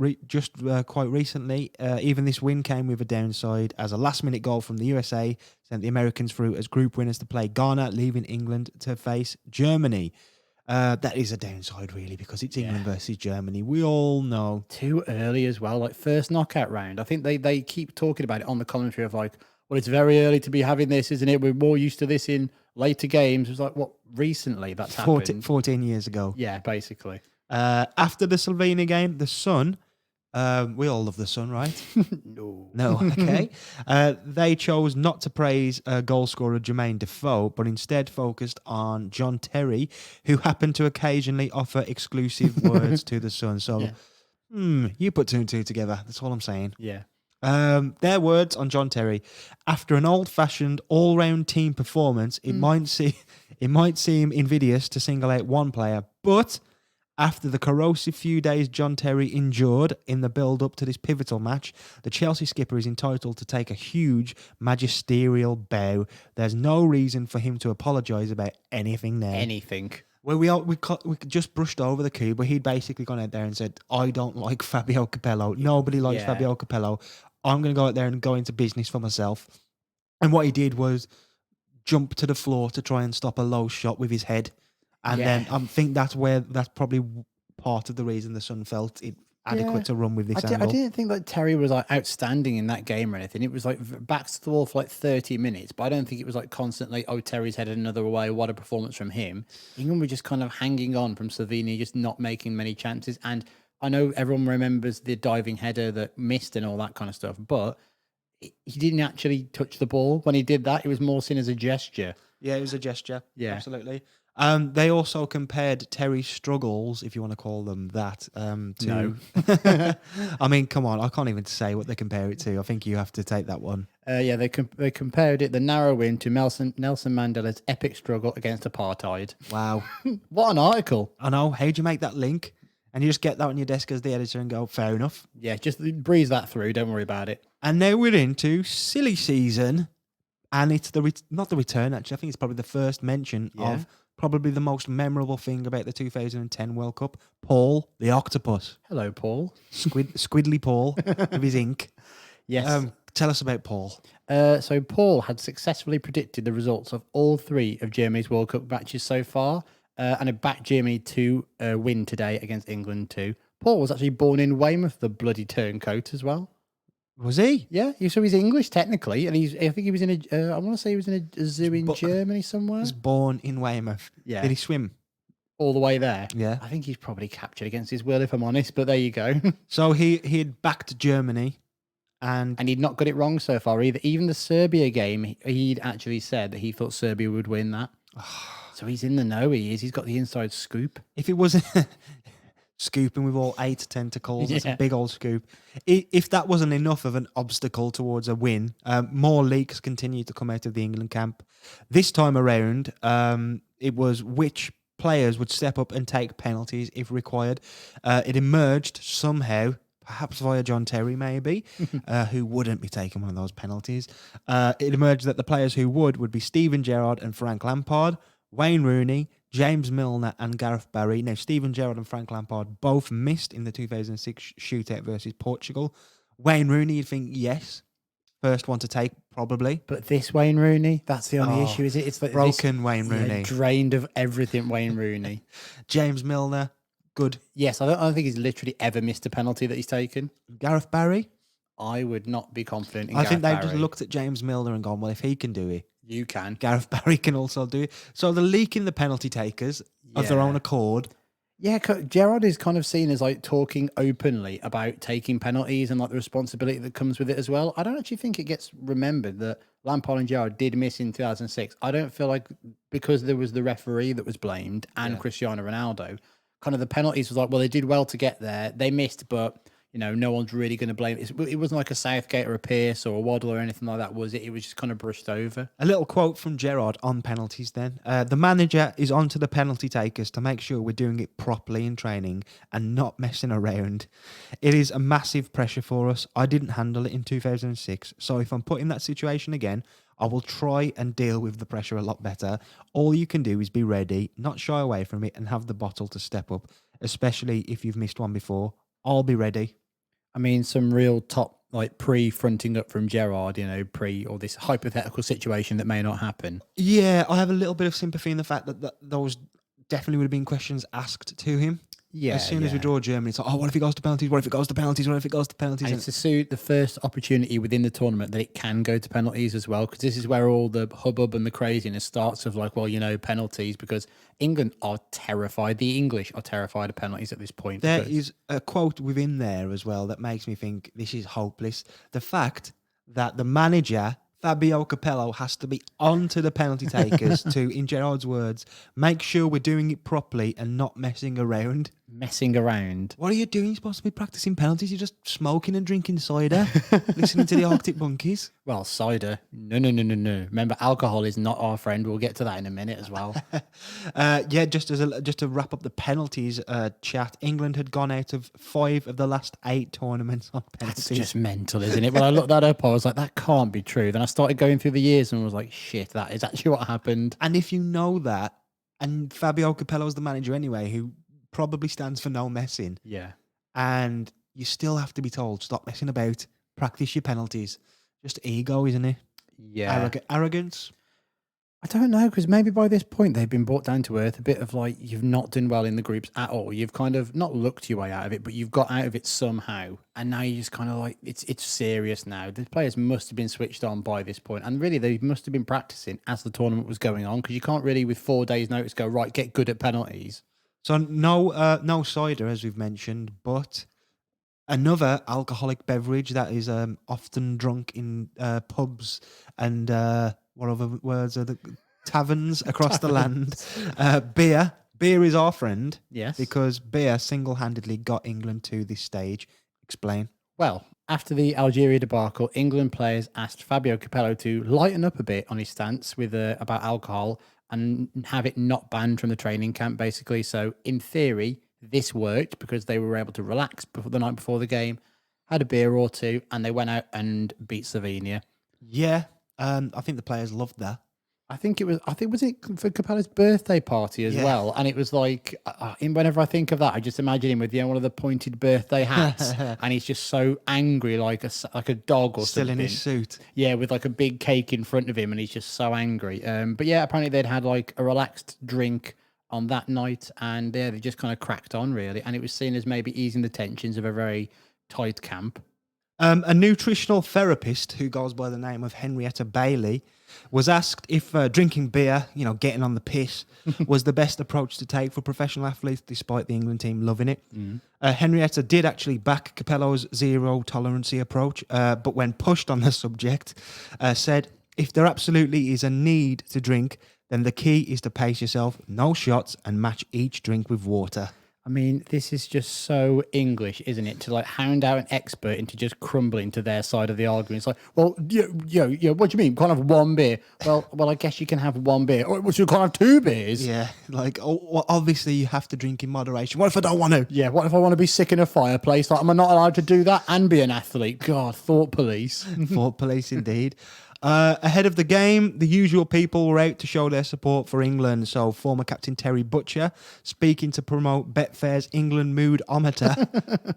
quite recently, even this win came with a downside as a last-minute goal from the USA sent the Americans through as group winners to play Ghana, leaving England to face Germany. That is a downside, really, because it's England versus Germany. We all know. Too early as well, like first knockout round. I think they keep talking about it on the commentary of like, well, it's very early to be having this, isn't it? We're more used to this in later games. It was like, what, recently that's happened? 14 years ago. Yeah, basically. After the Slovenia game, the Sun, we all love the Sun, right? No, okay. They chose not to praise goal scorer Jermaine Defoe, but instead focused on John Terry, who happened to occasionally offer exclusive words to the Sun. So, you put 2 and 2 together. That's all I'm saying. Yeah. Their words on John Terry: after an old-fashioned all-round team performance, it might seem invidious to single out one player, but after the corrosive few days John Terry endured in the build-up to this pivotal match, the Chelsea skipper is entitled to take a huge magisterial bow. There's no reason for him to apologise about anything now. Anything. Well, we just brushed over the coup, but he'd basically gone out there and said, I don't like Fabio Capello. Nobody likes Fabio Capello. I'm going to go out there and go into business for myself. And what he did was jump to the floor to try and stop a low shot with his head. And then I think that's probably part of the reason the Sun felt it adequate to run with this angle. I didn't think that Terry was like outstanding in that game or anything. It was like backs to the wall for like 30 minutes, but I don't think it was like constantly, oh, Terry's headed another way. What a performance from him. England were just kind of hanging on from Slovenia, just not making many chances. And I know everyone remembers the diving header that missed and all that kind of stuff, but he didn't actually touch the ball. When he did that, it was more seen as a gesture. Yeah, it was a gesture. Yeah. Absolutely. They also compared Terry's struggles, if you want to call them that, to... No. I mean, come on, I can't even say what they compare it to. I think you have to take that one. They compared it, the narrow win, to Nelson Mandela's epic struggle against apartheid. Wow. What an article. I know. How'd you make that link? And you just get that on your desk as the editor and go, fair enough. Yeah, just breeze that through. Don't worry about it. And now we're into silly season. And it's not the return, actually. I think it's probably the first mention of probably the most memorable thing about the 2010 World Cup. Paul, the octopus. Hello, Paul. Squiddly Paul with his ink. Yes. Tell us about Paul. So Paul had successfully predicted the results of all 3 of Germany's World Cup matches so far, and had backed Germany to win today against England too. Paul was actually born in Weymouth, the bloody turncoat as well. Was he? Yeah, so he's English technically, and I think he was in a. I want to say he was in a zoo in Germany somewhere. He was born in Weymouth. Yeah. Did he swim? All the way there. Yeah. I think he's probably captured against his will, if I'm honest. But there you go. So he had backed Germany, and he'd not got it wrong so far either. Even the Serbia game, he'd actually said that he thought Serbia would win that. So he's in the know. He is. He's got the inside scoop. if it wasn't scooping with all 8 tentacles, it's Yeah. a big old scoop. If that wasn't enough of an obstacle towards a win, more leaks continued to come out of the England camp. This time around, it was which players would step up and take penalties if required. It emerged somehow, perhaps via John Terry maybe, who wouldn't be taking one of those penalties. It emerged that the players who would be Steven Gerrard and Frank Lampard, Wayne Rooney, James Milner and Gareth Barry. Now, Steven Gerrard and Frank Lampard both missed in the 2006 shootout versus Portugal. Wayne Rooney, you'd think, yes. First one to take, probably. But this Wayne Rooney, that's the only issue, is it? It's like Broken Wayne Rooney. Drained of everything Wayne Rooney. James Milner, good. Yes, I don't think he's literally ever missed a penalty that he's taken. Gareth Barry, I would not be confident in I think Gareth they've just Barry. looked at James Milner and gone, well, if he can do it, You can. Gareth Barry can also do it. So they're leaking the penalty takers of their Yeah. own accord. Yeah, Gerard is kind of seen as like talking openly about taking penalties and like the responsibility that comes with it as well. I don't actually think it gets remembered that Lampard and Gerrard did miss in 2006. I don't feel like because there was the referee that was blamed and Cristiano Ronaldo, kind of the penalties was like, well, they did well to get there. They missed, but no one's really going to blame it. It wasn't like a Southgate or a Pearce or a Waddle or anything like that, was it? It was just kind of brushed over. A little quote from Gerrard on penalties then. The manager is on to the penalty takers to make sure we're doing it properly in training and not messing around. It is a massive pressure for us. I didn't handle it in 2006. So if I'm put in that situation again, I will try and deal with the pressure a lot better. All you can do is be ready, not shy away from it, and have the bottle to step up, especially if you've missed one before. I'll be ready. I mean, some real top, like pre-fronting up from Gerrard, pre or this hypothetical situation that may not happen. Yeah, I have a little bit of sympathy in the fact that those definitely would have been questions asked to him. Yeah. As soon as we draw Germany, it's like, oh, what if it goes to penalties? What if it goes to penalties? What if it goes to penalties? And it's to suit the first opportunity within the tournament that it can go to penalties as well, because this is where all the hubbub and the craziness starts of like, well, penalties, because England are terrified. The English are terrified of penalties at this point. There because- is a quote within there as well that makes me think this is hopeless. The fact that the manager, Fabio Capello, has to be on to the penalty takers to, in Gerard's words, make sure we're doing it properly and not messing around. messing around. What are you doing? You're supposed to be practicing penalties. You're just smoking and drinking cider, listening to the Arctic Monkeys. Well, cider. No. Remember, alcohol is not our friend. We'll get to that in a minute as well. Just to wrap up the penalties chat, England had gone out of 5 of the last 8 tournaments on penalties. That's just mental, isn't it? When I looked that up, I was like, that can't be true. Then I started going through the years and was like, shit, that is actually what happened. And if you know that, and Fabio Capello is the manager anyway, who probably stands for no messing, Yeah. and you still have to be told, stop messing about, practice your penalties. Just ego, isn't it? Yeah. Arrogance. I don't know, because maybe by this point they've been brought down to earth. A bit of like, you've not done well in the groups at all. You've kind of not looked your way out of it, but you've got out of it somehow. And now you just kind of like, it's serious now. The players must have been switched on by this point. And really, they must have been practicing as the tournament was going on, because you can't really, with 4 days' notice, go, right, get good at penalties. So no cider, as we've mentioned, but another alcoholic beverage that is often drunk in pubs and what other words are the taverns across the land. Beer. Beer is our friend. Yes. Because beer single-handedly got England to this stage. Explain. Well, after the Algeria debacle, England players asked Fabio Capello to lighten up a bit on his stance with about alcohol and have it not banned from the training camp, basically. So, in theory, this worked because they were able to relax before the night before the game, had a beer or two, and they went out and beat Slovenia. Yeah, I think the players loved that. I think was it for Capello's birthday party as Yeah. well, and it was like, whenever I think of that, I just imagine him with one of the pointed birthday hats, and he's just so angry, like like a dog or Still something. in his suit. Yeah, with like a big cake in front of him, and he's just so angry. But yeah, apparently they'd had like a relaxed drink on that night, and yeah, they just kind of cracked on really, and it was seen as maybe easing the tensions of a very tight camp. A nutritional therapist who goes by the name of Henrietta Bailey was asked if drinking beer, getting on the piss, was the best approach to take for professional athletes, despite the England team loving it. Henrietta did actually back Capello's zero tolerancy approach, but when pushed on the subject, said, if there absolutely is a need to drink, then the key is to pace yourself, no shots, and match each drink with water. I mean, this is just so English, isn't it? To like hound out an expert into just crumbling to their side of the argument. It's like, well, what do you mean? Can't have one beer? Well, I guess you can have one beer. Or well, you can't have two beers. Yeah, like, well, obviously you have to drink in moderation. What if I don't want to? Yeah, what if I want to be sick in a fireplace? Like, am I not allowed to do that and be an athlete? God, thought police. Thought police, indeed. Ahead of the game, the usual people were out to show their support for England. So, former captain Terry Butcher speaking to promote Betfair's England mood-ometer.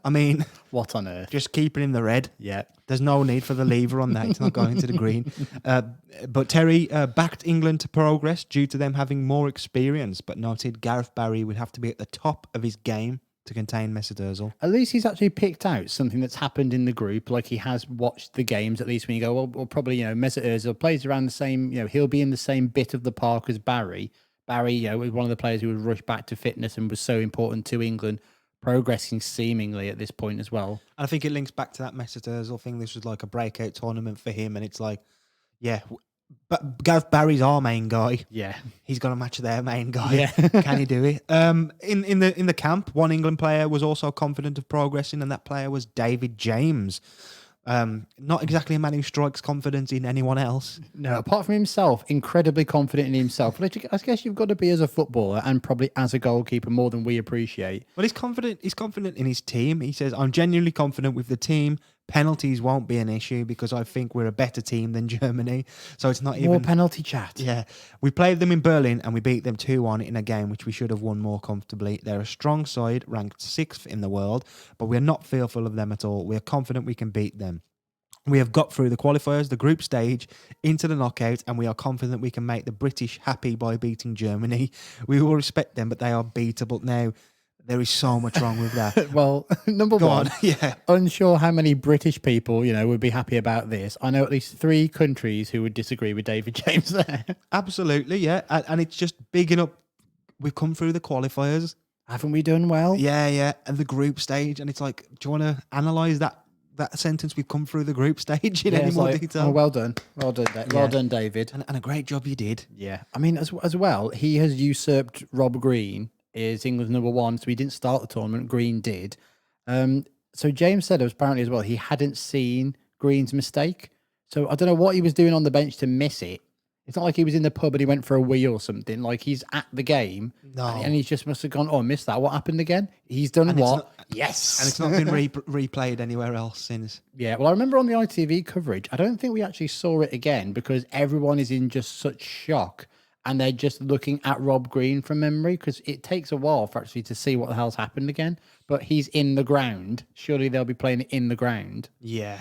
I mean, What on earth? just keep it in the red. Yeah. There's no need for the lever on that. It's not going to the green. But Terry backed England to progress due to them having more experience, but noted Gareth Barry would have to be at the top of his game to contain Mesut Ozil. At least he's actually picked out something that's happened in the group. Like he has watched the games. At least when you go, well probably Mesut Ozil plays around the same. He'll be in the same bit of the park as Barry. Barry, was one of the players who was rushed back to fitness and was so important to England, progressing seemingly at this point as well. And I think it links back to that Mesut Ozil thing. This was like a breakout tournament for him, and it's like, yeah, but Gareth Barry's our main guy. Yeah. He's got to match their main guy. Yeah. Can he do it? In the camp, one England player was also confident of progressing, and that player was David James. Not exactly a man who strikes confidence in anyone else. No, apart from himself, incredibly confident in himself. Which I guess you've got to be as a footballer and probably as a goalkeeper more than we appreciate. Well, he's confident. He's confident in his team. He says, "I'm genuinely confident with the team. Penalties won't be an issue because I think we're a better team than Germany. So it's not More even penalty chat. Yeah, we played them in Berlin and we beat them 2-1 in a game which we should have won more comfortably. They're a strong side, ranked 6th in the world, but we're not fearful of them at all. We're confident we can beat them. We have got through the qualifiers, the group stage, into the knockout, and we are confident we can make the British happy by beating Germany. We will respect them, but they are beatable. Now, there is so much wrong with that. Well, number Go one, on, yeah. unsure how many British people, would be happy about this. I know at least 3 countries who would disagree with David James there. Absolutely, yeah. And it's just bigging up. We've come through the qualifiers. Haven't we done well? Yeah. And the group stage. And it's like, do you want to analyse that sentence? We've come through the group stage in Yeah, any it's more like, detail. oh, well done. Well done, David. And a great job you did. Yeah. I mean, as well, he has usurped Rob Green is England's number 1. So he didn't start the tournament. Green did. So James said apparently as well, he hadn't seen Green's mistake. So I don't know what he was doing on the bench to miss it. It's not like he was in the pub and he went for a wee or something. Like he's at the game. No. And he just must have gone, I missed that. What happened again? He's done And it's what? not- Yes. And it's not been replayed anywhere else since. Yeah, well, I remember on the ITV coverage, I don't think we actually saw it again because everyone is in just such shock and they're just looking at Rob Green from memory because it takes a while for actually to see what the hell's happened again. But he's in the ground. Surely they'll be playing it in the ground. Yeah.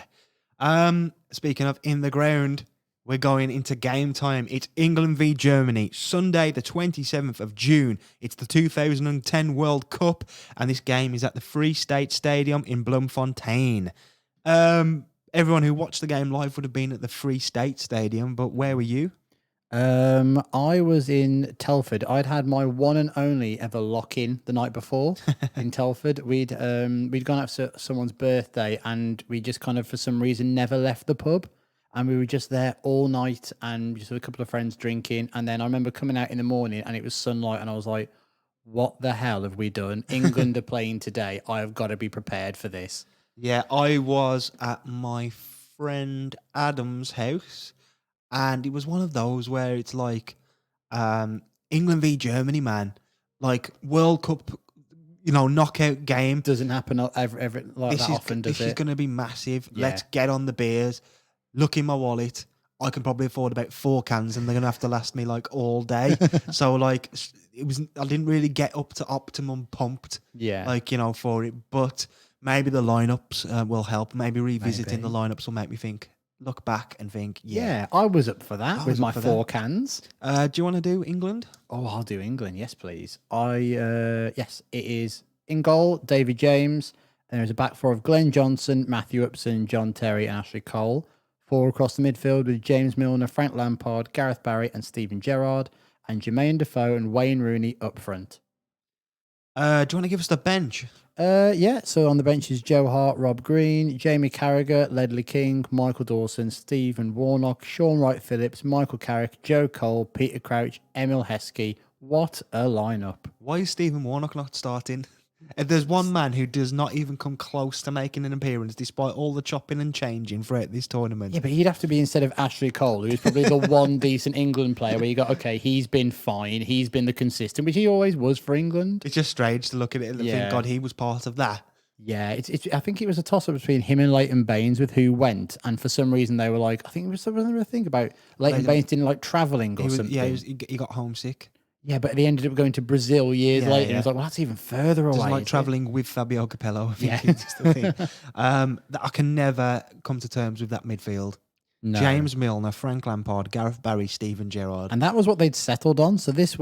Speaking of in the ground, we're going into game time. It's England v Germany, Sunday, the 27th of June. It's the 2010 World Cup, and this game is at the Free State Stadium in Bloemfontein. Everyone who watched the game live would have been at the Free State Stadium, but where were you? I was in Telford. I'd had my one and only ever lock-in the night before in Telford. We'd gone out for someone's birthday, and we just kind of, for some reason, never left the pub. And we were just there all night and just with a couple of friends drinking. And then I remember coming out in the morning and it was sunlight and I was like, what the hell have we done? England are playing today. I have got to be prepared for this. Yeah, I was at my friend Adam's house, and it was one of those where it's like England v Germany, man. Like World Cup, knockout game. Doesn't happen often, does This is it? going to be massive. Yeah. Let's get on the beers. Look in my wallet. I can probably afford about 4 cans, and they're gonna have to last me like all day. So like, I didn't really get up to optimum pumped, Yeah. like, for it. But maybe the lineups will help. Maybe revisiting the Maybe. lineups will make me look back and think, Yeah, I was up for that I with was up my for 4 that. cans. Do you want to do England? Oh, I'll do England. Yes, please. Yes, it is in goal, David James. And there's a back four of Glenn Johnson, Matthew Upson, John Terry, and Ashley Cole. 4 across the midfield with James Milner, Frank Lampard, Gareth Barry, and Steven Gerrard. And Jermaine Defoe and Wayne Rooney up front. Do you want to give us the bench? Yeah, so on the bench is Joe Hart, Rob Green, Jamie Carragher, Ledley King, Michael Dawson, Stephen Warnock, Sean Wright Phillips, Michael Carrick, Joe Cole, Peter Crouch, Emil Heskey. What a lineup. Why is Stephen Warnock not starting? If there's one man who does not even come close to making an appearance despite all the chopping and changing throughout this tournament. Yeah, but he'd have to be instead of Ashley Cole, who's probably the one decent England player where you go, okay, he's been fine, he's been the consistent, which he always was for England. It's just strange to look at it and think, Yeah. God, he was part of that. Yeah, it's. I think it was a toss-up between him and Leighton Baines with who went, and for some reason they were like, I think it was something a thing about Leighton Baines didn't like travelling or something. Yeah, he got homesick. Yeah, but they ended up going to Brazil years Yeah, later. yeah. And I was like, well, that's even further away. Doesn't like isn't it? travelling with Fabio Capello. I think Yeah. it's just the thing. That I can never come to terms with that midfield. No. James Milner, Frank Lampard, Gareth Barry, Steven Gerrard. And that was what they'd settled on. So this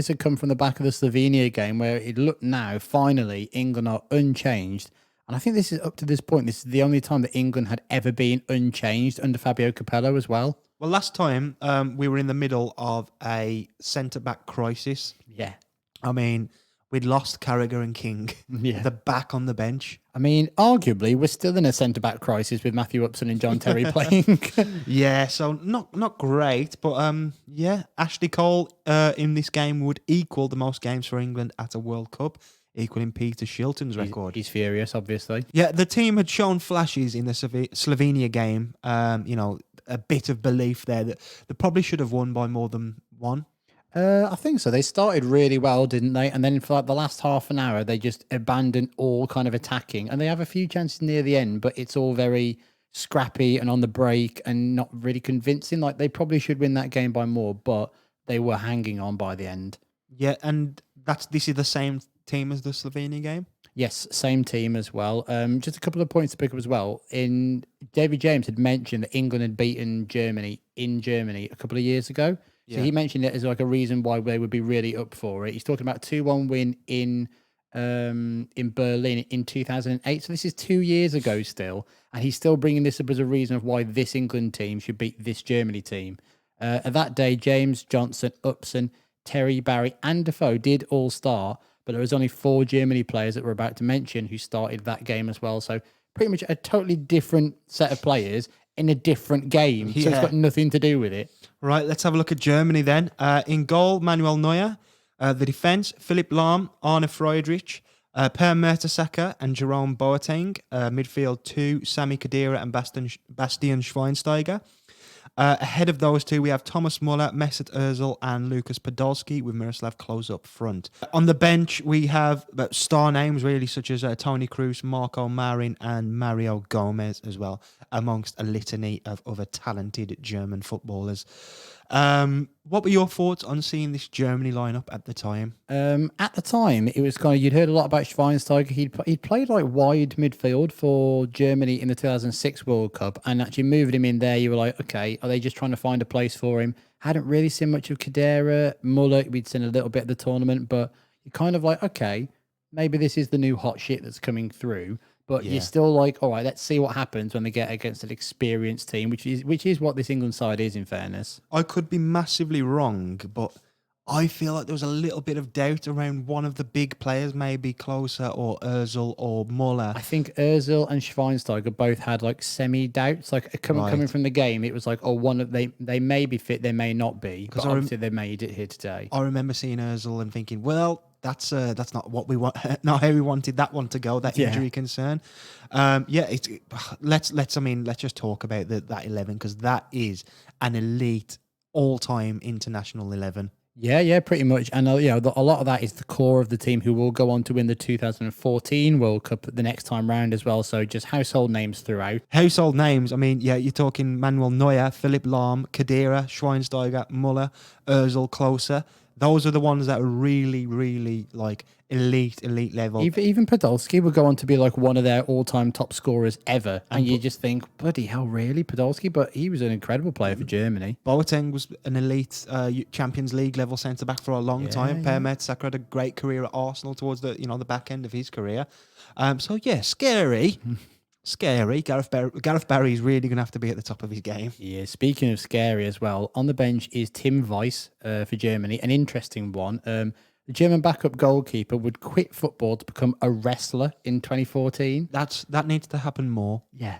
had come from the back of the Slovenia game where it looked now, finally, England are unchanged. And I think this is up to this point, this is the only time that England had ever been unchanged under Fabio Capello as well. Well, last time we were in the middle of a centre-back crisis. Yeah. I mean, we'd lost Carragher and King. Yeah. They're back on the bench. I mean, arguably, we're still in a centre-back crisis with Matthew Upson and John Terry playing. Yeah, so not great, but yeah, Ashley Cole in this game would equal the most games for England at a World Cup, equaling Peter Shilton's record. He's furious, obviously. Yeah, the team had shown flashes in the Slovenia game. A bit of belief there that they probably should have won by more than one. I think so. They started really well, didn't they? And then for like the last half an hour, they just abandoned all kind of attacking. And they have a few chances near the end, but it's all very scrappy and on the break and not really convincing. Like they probably should win that game by more, but they were hanging on by the end. Yeah, and this is the same team as the Slovenia game. Yes, same team as well. Just a couple of points to pick up as well. In David James had mentioned that England had beaten Germany in Germany a couple of years ago. So Yeah. he mentioned it as like a reason why they would be really up for it. He's talking about 2-1 win in Berlin in 2008. So this is 2 years ago still, and he's still bringing this up as a reason of why this England team should beat this Germany team. At that day, James, Johnson, Upson, Terry, Barry, and Defoe did all start, but there was only 4 Germany players that we're about to mention who started that game as well. So pretty much a totally different set of players in a different game. So it's Yeah. got nothing to do with it. Right, let's have a look at Germany then. In goal, Manuel Neuer. The defence, Philipp Lahm, Arne Friedrich, Per Mertesacker and Jerome Boateng. Midfield 2, Sami Khedira and Bastian Schweinsteiger. Ahead of those two, we have Thomas Muller, Mesut Ozil and Lucas Podolski with Miroslav Klose up front. On the bench, we have star names really such as Toni Kroos, Marco Marin and Mario Gomez as well, amongst a litany of other talented German footballers. What were your thoughts on seeing this Germany lineup at the time? At the time, it was kind of, you'd heard a lot about Schweinsteiger. He'd played like wide midfield for Germany in the 2006 World Cup, and actually moving him in there, you were like, okay, are they just trying to find a place for him? Hadn't really seen much of Khedira. Muller, we'd seen a little bit of the tournament, but you're kind of like, okay, maybe this is the new hot shit that's coming through. But Yeah. you're still like, all right, let's see what happens when they get against an experienced team, which is what this England side is, in fairness. I could be massively wrong, but I feel like there was a little bit of doubt around one of the big players, maybe Klose or Ozil or Muller. I think Ozil and Schweinsteiger both had like semi-doubts. Like coming from the game, it was like, oh, one of they may be fit, they may not be. But obviously they made it here today. I remember seeing Ozil and thinking, well, that's not what we want, not how we wanted that one to go. That Yeah. injury concern. Let's just talk about that 11 because that is an elite all-time international 11. Yeah, pretty much. And a lot of that is the core of the team who will go on to win the 2014 World Cup the next time round as well. So just household names throughout. Household names. I mean, yeah, you're talking Manuel Neuer, Philipp Lahm, Khedira, Schweinsteiger, Muller, Özil, Klose. Those are the ones that are really, really like elite level. Even Podolski would go on to be like one of their all-time top scorers ever. And you just think, bloody hell, really? Podolski? But he was an incredible player for Germany. Boateng was an elite Champions League level centre back for a long time. Per Mertesacker had a great career at Arsenal towards the the back end of his career. So yeah, scary. Scary. Gareth Barry is really going to have to be at the top of his game. Yeah, speaking of scary as well, on the bench is Tim Weiss for Germany. An interesting one. The German backup goalkeeper would quit football to become a wrestler in 2014. That needs to happen more. Yeah.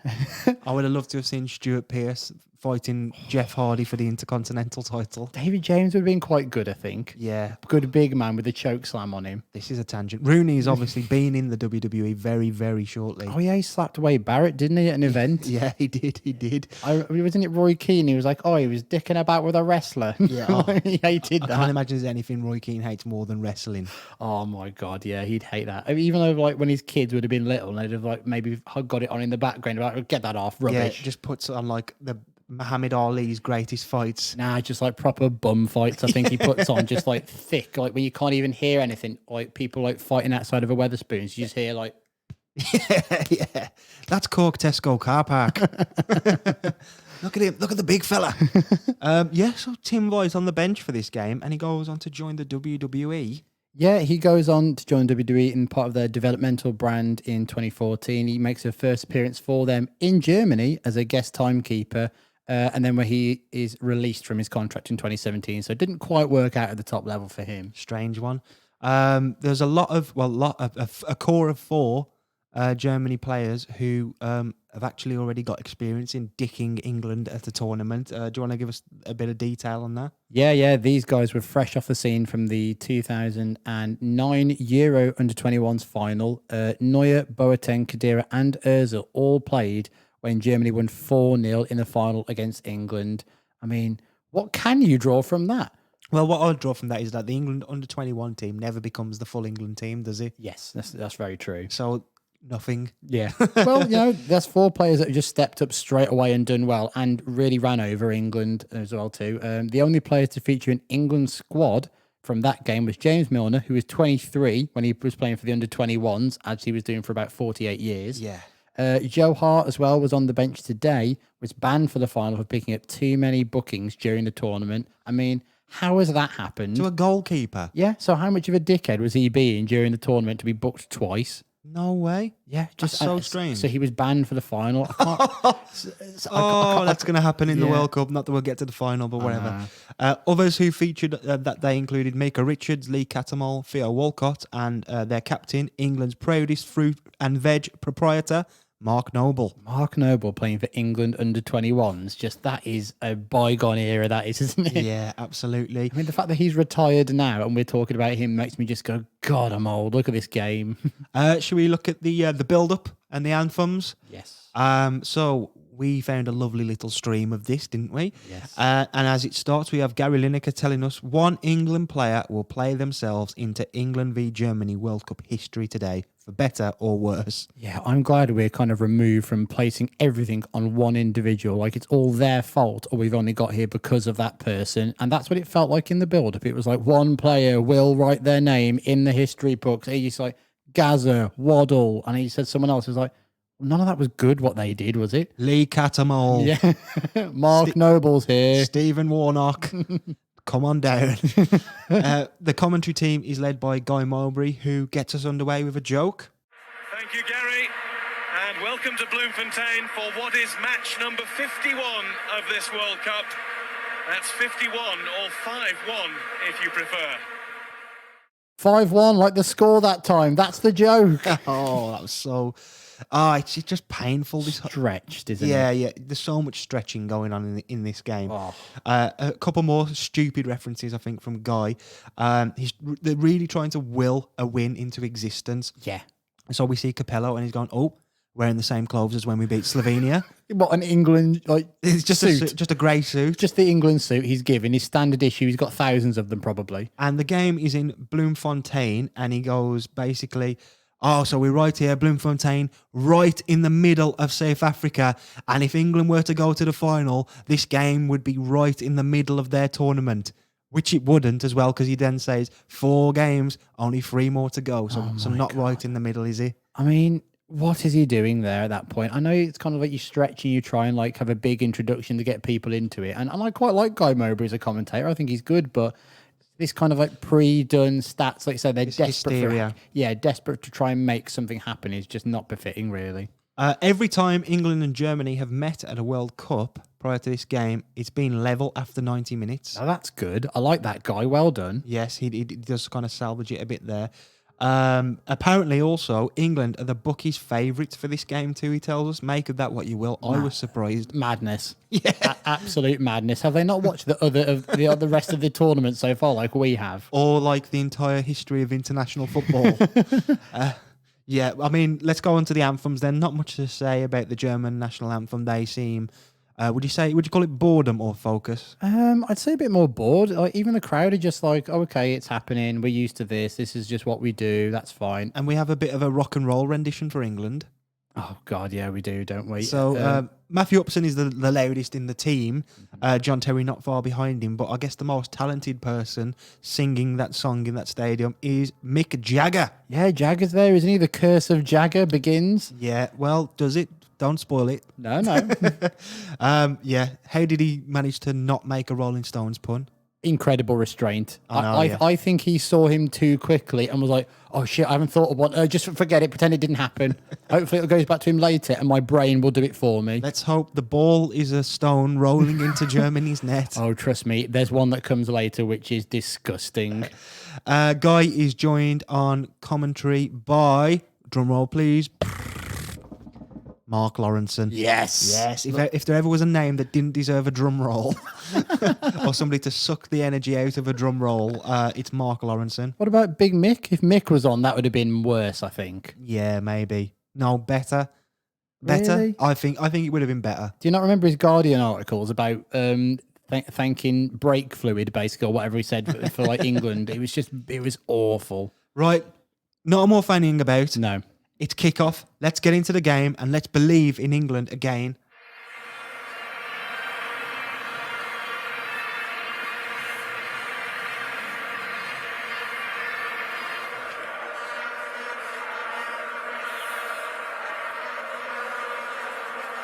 I would have loved to have seen Stuart Pearce fighting Jeff Hardy for the Intercontinental title. David James would have been quite good, I think. Yeah. Good big man with a choke slam on him. This is a tangent. Rooney's obviously been in the WWE very, very shortly. Oh, yeah, he slapped away Barrett, didn't he, at an event? Yeah, he did. Wasn't it Roy Keane? He was like, he was dicking about with a wrestler. Yeah. He hated I that. can't imagine there's anything Roy Keane hates more than wrestling. Oh, my God, yeah, he'd hate that. I mean, even though, like, when his kids would have been little, and they'd have, like, maybe got it on in the background, like, get that off, rubbish. Yeah, just puts on, like, the Muhammad Ali's greatest fights. Nah, just like proper bum fights. I think he puts on just like thick, like when you can't even hear anything, like people like fighting outside of a Weatherspoons. You just hear like, yeah. That's Cork Tesco car park. Look at him. Look at the big fella. So Tim Weiss on the bench for this game, and he goes on to join the WWE. yeah, he goes on to join WWE in part of their developmental brand in 2014. He makes a first appearance for them in Germany as a guest timekeeper. And then where he is released from his contract in 2017. So it didn't quite work out at the top level for him. Strange one. There's a core of 4 Germany players who have actually already got experience in dicking England at a tournament. Do you want to give us a bit of detail on that? Yeah. These guys were fresh off the scene from the 2009 Euro Under-21s final. Neuer, Boateng, Khedira and Özil all played when Germany won 4-0 in the final against England. I mean, what can you draw from that? Well, what I'll draw from that is that the England under-21 team never becomes the full England team, does it? Yes, that's very true. So, nothing. Yeah. Well, that's 4 players that have just stepped up straight away and done well and really ran over England as well too. The only player to feature in England's squad from that game was James Milner, who was 23 when he was playing for the under-21s, as he was doing for about 48 years. Yeah. Joe Hart as well was on the bench today, was banned for the final for picking up too many bookings during the tournament. I mean, how has that happened? To a goalkeeper? Yeah, so how much of a dickhead was he being during the tournament to be booked twice? No way. Yeah, just That's so strange. So he was banned for the final. That's going to happen in the World Cup. Not that we'll get to the final, but whatever. Others who featured that day included Mika Richards, Lee Catamol, Theo Walcott, and their captain, England's proudest fruit and veg proprietor, Mark Noble. Mark Noble playing for England under-21s. Just that is a bygone era, that is, isn't it? Yeah, absolutely. I mean, the fact that he's retired now and we're talking about him makes me just go, God, I'm old. Look at this game. Should we look at the build-up and the anthems? Yes. So we found a lovely little stream of this, didn't we? Yes. And as it starts, we have Gary Lineker telling us one England player will play themselves into England v Germany World Cup history today, for better or worse. Yeah, I'm glad we're kind of removed from placing everything on one individual. Like it's all their fault or we've only got here because of that person. And that's what it felt like in the build-up. It was like one player will write their name in the history books. He's like Gaza, Waddle. And he said someone else was like, none of that was good what they did, was it? Lee Catamol. Yeah. Mark Noble's here. Stephen Warnock. Come on down. The commentary team is led by Guy Mowbray, who gets us underway with a joke. Thank you, Gary. And welcome to Bloemfontein for what is match number 51 of this World Cup. That's 51 or 5-1 if you prefer. 5-1, like the score that time. That's the joke. Oh, that was so... it's just painful. This Stretched, isn't it? Yeah. There's so much stretching going on in this game. Oh. A couple more stupid references, I think, from Guy. They're really trying to will a win into existence. Yeah. So we see Capello, and he's going, "Oh, wearing the same clothes as when we beat Slovenia. What an England like It's just suit. just a grey suit. Just the England suit he's given. His standard issue. He's got thousands of them probably. And the game is in Bloemfontein, and he goes basically, oh, so we're right here, Bloemfontein, right in the middle of South Africa. And if England were to go to the final, this game would be right in the middle of their tournament, which it wouldn't as well, because he then says 4 games, only 3 more to go. So, not right in the middle, is he? I mean, what is he doing there at that point? I know it's kind of like you stretch you try and like have a big introduction to get people into it. And I quite like Guy Mowbray as a commentator. I think he's good, but this kind of like pre-done stats, like you said, they're desperate hysteria. desperate to try and make something happen is just not befitting, really. Every time England and Germany have met at a World Cup prior to this game, it's been level after 90 minutes. Oh, that's good. I like that guy. Well done. Yes, he does kind of salvage it a bit there. Apparently, also, England are the bookies' favourites for this game too, he tells us. Make of that what you will. I was surprised. Madness. Yeah. Absolute madness. Have they not watched the rest of the tournament so far like we have? Or like the entire history of international football. Yeah, I mean, let's go on to the anthems then. Not much to say about the German national anthem. They seem, would you call it boredom or focus? I'd say a bit more bored. Like even the crowd are just like, oh, okay, it's happening. We're used to this. This is just what we do. That's fine. And we have a bit of a rock and roll rendition for England. Oh God, yeah, we do, don't we? So Matthew Upson is the loudest in the team. John Terry not far behind him, but I guess the most talented person singing that song in that stadium is Mick Jagger. Yeah, Jagger's there, isn't he? The curse of Jagger begins. Yeah, well, does it? Don't spoil it. No, no. Yeah, how did he manage to not make a Rolling Stones pun? Incredible restraint. I know, I think he saw him too quickly and was like, oh shit, I haven't thought of one. Just forget it, pretend it didn't happen. Hopefully it goes back to him later and my brain will do it for me. Let's hope the ball is a stone rolling into Germany's net. Oh, trust me, there's one that comes later which is disgusting. Guy is joined on commentary by, drumroll please, Mark Lawrenson. Yes. Yes. If there ever was a name that didn't deserve a drum roll or somebody to suck the energy out of a drum roll, it's Mark Lawrenson. What about Big Mick? If Mick was on, that would have been worse, I think. Yeah, maybe. No, better. Better? Really? I think it would have been better. Do you not remember his Guardian articles about thanking brake fluid, basically, or whatever he said for like England? It was awful. Right. No more fanning about. No. It's kickoff. Let's get into the game and let's believe in England again.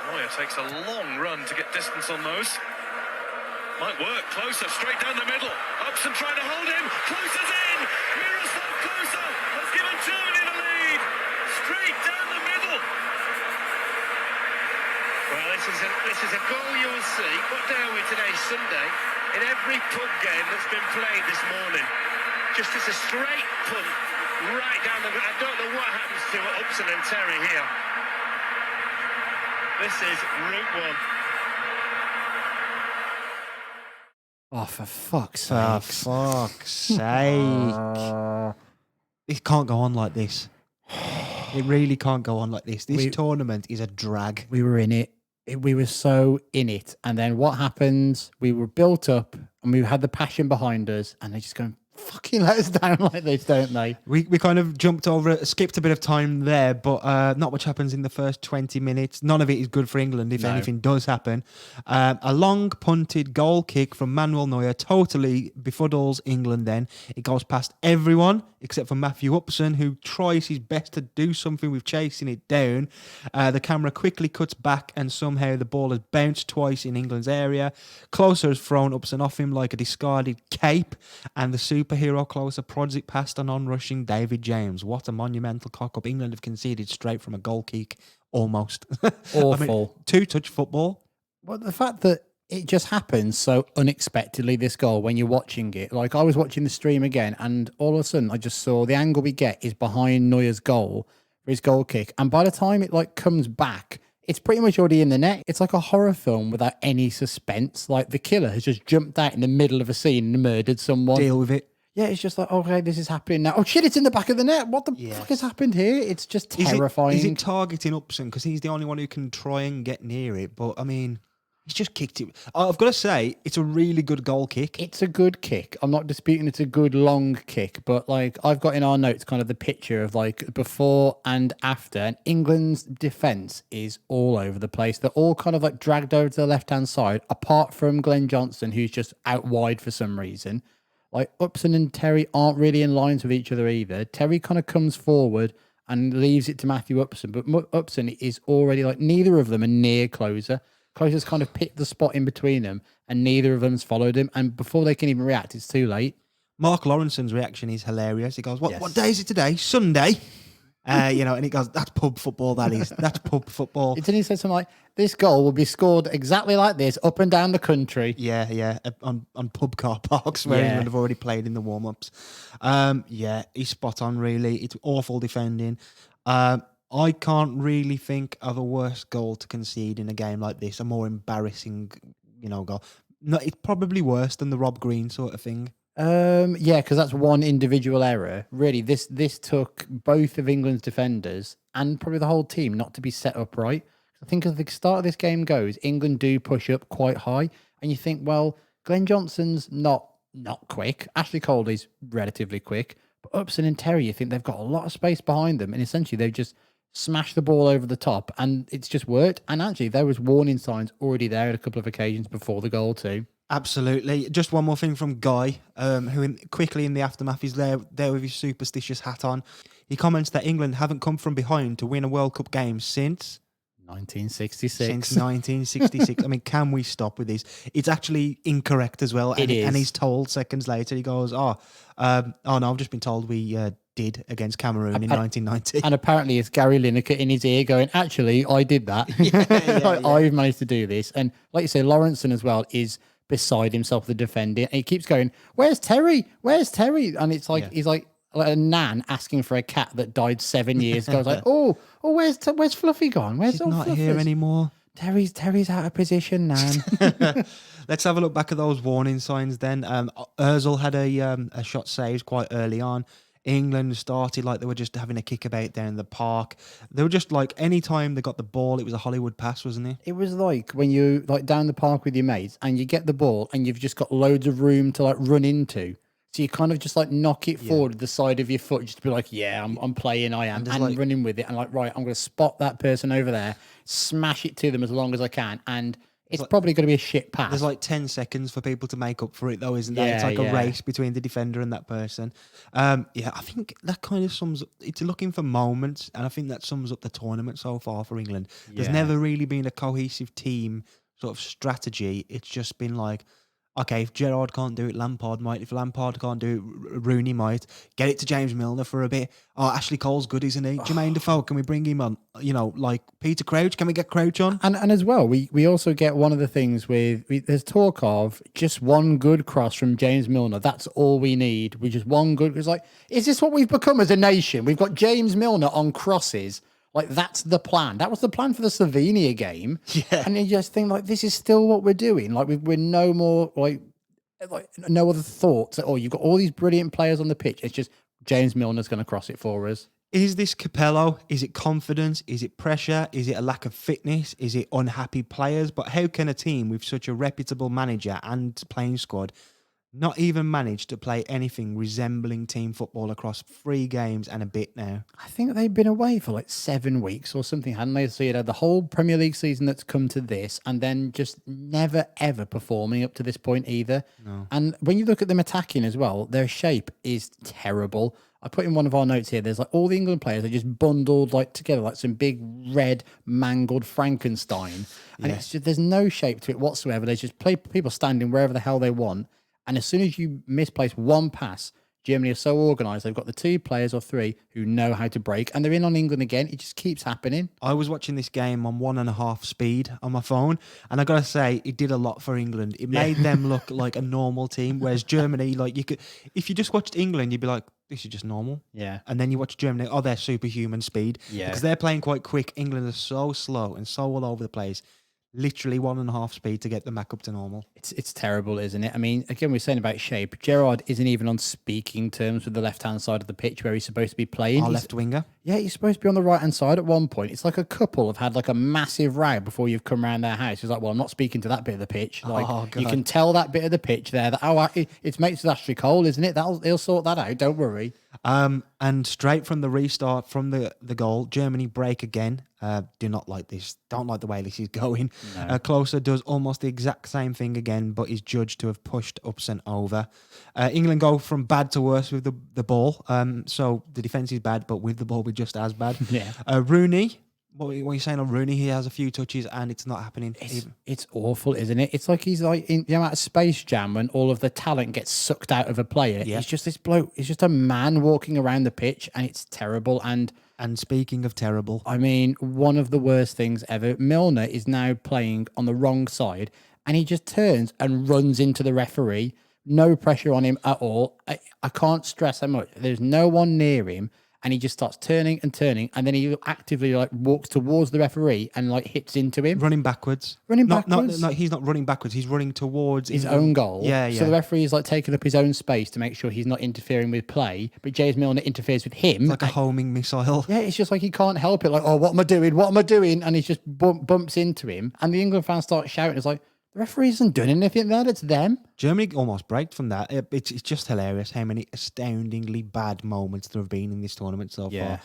Neuer takes a long run to get distance on those. Might work. Closer, straight down the middle. Upson trying to hold him. Closer's in. Miroslav Klose has given Germany the lead. Straight down the middle. Well, this is a goal you'll see. What day are we today? Sunday. In every pub game that's been played this morning. Just as a straight punt right down the. I don't know what happens to Upson and Terry here. This is Route 1. Oh, for fuck's For sake. fuck's sake. It can't go on like this. It really can't go on like this. This tournament is a drag. We were in it. We were so in it. And then what happens? We were built up and we had the passion behind us and they just go, fucking let us down like this, don't they? We kind of skipped a bit of time there, but not much happens in the first 20 minutes. None of it is good for England if anything does happen. A long punted goal kick from Manuel Neuer totally befuddles England then. It goes past everyone except for Matthew Upson, who tries his best to do something with chasing it down. The camera quickly cuts back and somehow the ball has bounced twice in England's area. Closer has thrown Upson off him like a discarded cape, and the superhero Closer prods it past an on-rushing David James. What a monumental cock-up. England have conceded straight from a goal kick, almost. Awful. I mean, two-touch football. Well, the fact that it just happens so unexpectedly, this goal, when you're watching it. Like, I was watching the stream again, and all of a sudden, I just saw the angle we get is behind Neuer's goal for his goal kick. And by the time it, like, comes back, it's pretty much already in the net. It's like a horror film without any suspense. Like, the killer has just jumped out in the middle of a scene and murdered someone. Deal with it. Yeah, it's just like, okay, this is happening now. Oh shit, it's in the back of the net. What the Yeah. fuck has happened here? It's just Is terrifying. it targeting Upson because he's the only one who can try and get near it? But I mean, he's just kicked it. I've got to say, it's a really good goal kick. It's a good kick. I'm not disputing it's a good long kick, but like I've got in our notes kind of the picture of like before and after, and England's defence is all over the place. They're all kind of like dragged over to the left hand side, apart from Glenn Johnson, who's just out wide for some reason. Like Upson and Terry aren't really in lines with each other either. Terry kind of comes forward and leaves it to Matthew Upson, but Upson is already like neither of them are near closer. Closer's kind of picked the spot in between them, and neither of them's followed him. And before they can even react, it's too late. Mark Lawrenson's reaction is hilarious. He goes, "What Yes. day is it today? Sunday." And he goes, "That's pub football. That is. That's pub football." Didn't he say something like, "This goal will be scored exactly like this up and down the country"? Yeah, on pub car parks where Yeah. England have already played in the warm ups. He's spot on. Really, it's awful defending. I can't really think of a worse goal to concede in a game like this. A more embarrassing, goal. No, it's probably worse than the Rob Green sort of thing. Yeah, because that's one individual error. Really, this took both of England's defenders and probably the whole team not to be set up right. I think as the start of this game goes, England do push up quite high, and you think, well, Glenn Johnson's not quick. Ashley Coley's relatively quick, but Upson and Terry, you think they've got a lot of space behind them, and essentially they've just smashed the ball over the top, and it's just worked. And actually, there was warning signs already there at a couple of occasions before the goal too. Absolutely. Just one more thing from Guy, who quickly in the aftermath is there with his superstitious hat on. He comments that England haven't come from behind to win a World Cup game since 1966. Since 1966. I mean, can we stop with this? It's actually incorrect as well. It is. And he's told seconds later, he goes, no, I've just been told we did against Cameroon in 1990. And apparently it's Gary Lineker in his ear going, actually, I did that. I've managed to do this. And like you say, Lawrenson as well is beside himself, the defending. And he keeps going, where's Terry? Where's Terry? And it's like, he's like a nan asking for a cat that died 7 years ago. I was like, where's Fluffy gone? Where's She's all not Fluffy? here anymore. Terry's out of position, nan. Let's have a look back at those warning signs then. Ozil had a shot saved quite early on. England started like they were just having a kickabout down in the park. They were just like, any time they got the ball, it was a Hollywood pass, wasn't it? It was like when you like down the park with your mates and you get the ball and you've just got loads of room to like run into. So you kind of just like knock it forward with the side of your foot, just to be like, yeah, I'm playing, I am, and like, running with it. And like, right, I'm going to spot that person over there, smash it to them as long as I can. And it's probably going to be a shit pass. There's like 10 seconds for people to make up for it, though, isn't there? Yeah, It's like a yeah. race between the defender and that person. I think that kind of sums up. It's looking for moments, and I think that sums up the tournament so far for England. There's never really been a cohesive team sort of strategy. It's just been like, okay, if Gerrard can't do it, Lampard might. If Lampard can't do it, Rooney might. Get it to James Milner for a bit. Oh, Ashley Cole's good, isn't he? Jermaine Defoe, can we bring him on? Like Peter Crouch, can we get Crouch on? And as well, we also get one of the things there's talk of just one good cross from James Milner. That's all we need. We just one good. It's like, is this what we've become as a nation? We've got James Milner on crosses. Like, that's the plan. That was the plan for the Slovenia game. Yeah. And you just think, like, this is still what we're doing. Like, we're no more, like no other thoughts at all. You've got all these brilliant players on the pitch. It's just James Milner's going to cross it for us. Is this Capello? Is it confidence? Is it pressure? Is it a lack of fitness? Is it unhappy players? But how can a team with such a reputable manager and playing squad not even manage to play anything resembling team football across 3 games and a bit now? I think they've been away for like 7 weeks or something, hadn't they? So you had the whole Premier League season that's come to this, and then just never ever performing up to this point either. No. And when you look at them attacking as well, their shape is terrible. I put in one of our notes here, there's like all the England players are just bundled like together like some big red mangled Frankenstein. And it's just, there's no shape to it whatsoever. There's just people standing wherever the hell they want. And as soon as you misplace one pass, Germany are so organised. They've got the 2 players or 3 who know how to break, and they're in on England again. It just keeps happening. I was watching this game on 1.5 speed on my phone, and I gotta say, it did a lot for England. It made them look like a normal team, whereas Germany, like you could, if you just watched England, you'd be like, this is just normal. Yeah. And then you watch Germany, oh, they're superhuman speed. Yeah. Because they're playing quite quick. England is so slow and so all over the place. literally 1.5 speed to get them back up to normal. It's terrible, isn't it? I mean, again, we're saying about shape. Gerrard isn't even on speaking terms with the left-hand side of the pitch where he's supposed to be playing. Our He's- left winger. Yeah, he's supposed to be on the right-hand side at one point. It's like a couple have had like a massive row before you've come around their house. He's like, well, I'm not speaking to that bit of the pitch. Like, Oh, you God. can tell that bit of the pitch there that, it's mates with Ashley Cole, isn't it? He'll sort that out. Don't worry. And straight from the restart, from the goal, Germany break again. Do not like this. Don't like the way this is going. Closer does almost the exact same thing again, but is judged to have pushed Upson over. England go from bad to worse with the ball. So the defence is bad, but with the ball, we're just as bad. Yeah. Rooney, what are you saying on Rooney? He has a few touches and it's not happening. It's awful, isn't it? It's like he's like in the amount of Space Jam when all of the talent gets sucked out of a player. Yeah. He's just this bloke. He's just a man walking around the pitch, and it's terrible. And speaking of terrible, I mean, one of the worst things ever. Milner is now playing on the wrong side, and he just turns and runs into the referee. No pressure on him at all. I can't stress how much. There's no one near him, and he just starts turning, and then he actively like walks towards the referee and like hits into him. running backwards. Backwards? No, he's not running backwards. He's running towards His own goal. Yeah, yeah. So the referee is like taking up his own space to make sure he's not interfering with play, but James Milner interferes with him. like a homing missile. Yeah, it's just like he can't help it. Like, oh, what am I doing? What am I doing? And he just bumps into him. And the England fans start shouting. It's like, the referee hasn't done anything there. It's them. Germany almost braked from that. It's just hilarious how many astoundingly bad moments there have been in this tournament so Yeah. far.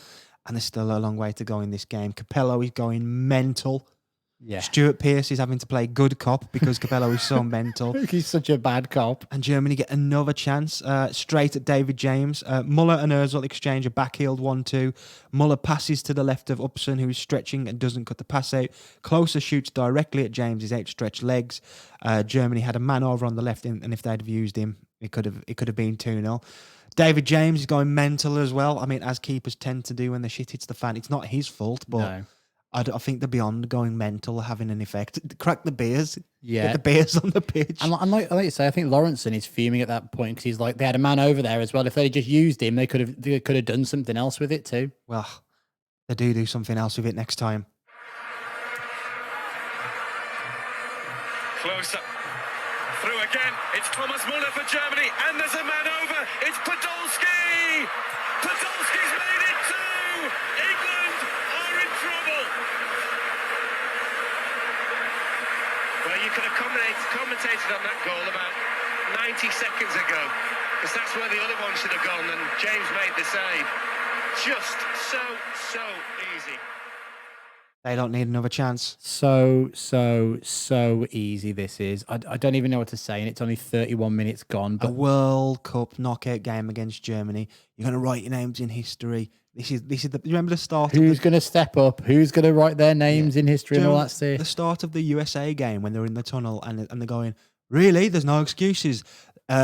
And there's still a long way to go in this game. Capello is going mental. Yeah. Stuart Pearce is having to play good cop because Capello is so mental. He's such a bad cop. And Germany get another chance straight at David James. Muller and Ozil exchange a backheeled 1-2. Muller passes to the left of Upson, who is stretching and doesn't cut the pass out. Closer shoots directly at James's outstretched legs. Germany had a man over on the left, and if they'd have used him, it could have been 2-0. David James is going mental as well. I mean, as keepers tend to do when the shit hits the fan. It's not his fault, but... No. I think the beyond going mental having an effect. Crack the beers. Yeah. Get the beers on the pitch. And like you say, I think Lawrenson is fuming at that point because he's like, they had a man over there as well. If they just used him, they could have done something else with it too. Well, they do something else with it next time. Closer. Through again. It's Thomas Muller for Germany. And there's a man over. It's Podolski. Podolski's made it too. England are in trouble. Well, you could have commentated on that goal about 90 seconds ago, because that's where the other one should have gone, and James made the save. Just so easy. They don't need another chance. So easy this is. I don't even know what to say, and it's only 31 minutes gone. A But World Cup knockout game against Germany. You're going to write your names in history. This is the. You remember the start? who's going to step up? Who's going to write their names in history and all that The stuff? start of the USA game when they're in the tunnel and they're going, really? There's no excuses.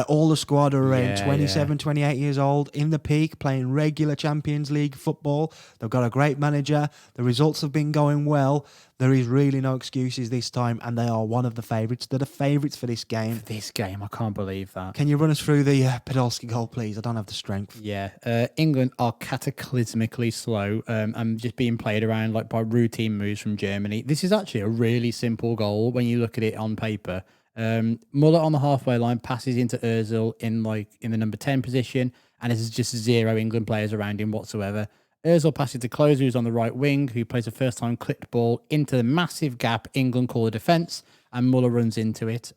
All the squad are around Yeah, 27, 28 years old, in the peak, playing regular Champions League football. They've got a great manager. The results have been going well. There is really no excuses this time, and they are one of the favourites. They're the favourites for this game. This game, I can't believe that. Can you run us through the Podolski goal, please? I don't have the strength. Yeah, England are cataclysmically slow and just being played around like by routine moves from Germany. This is actually a really simple goal when you look at it on paper. Muller on the halfway line passes into Ozil in the number 10 position, and there's just zero England players around him whatsoever. Ozil passes to Klose, who's on the right wing, who plays a first-time clipped ball into the massive gap England call a defence, and Muller runs into it.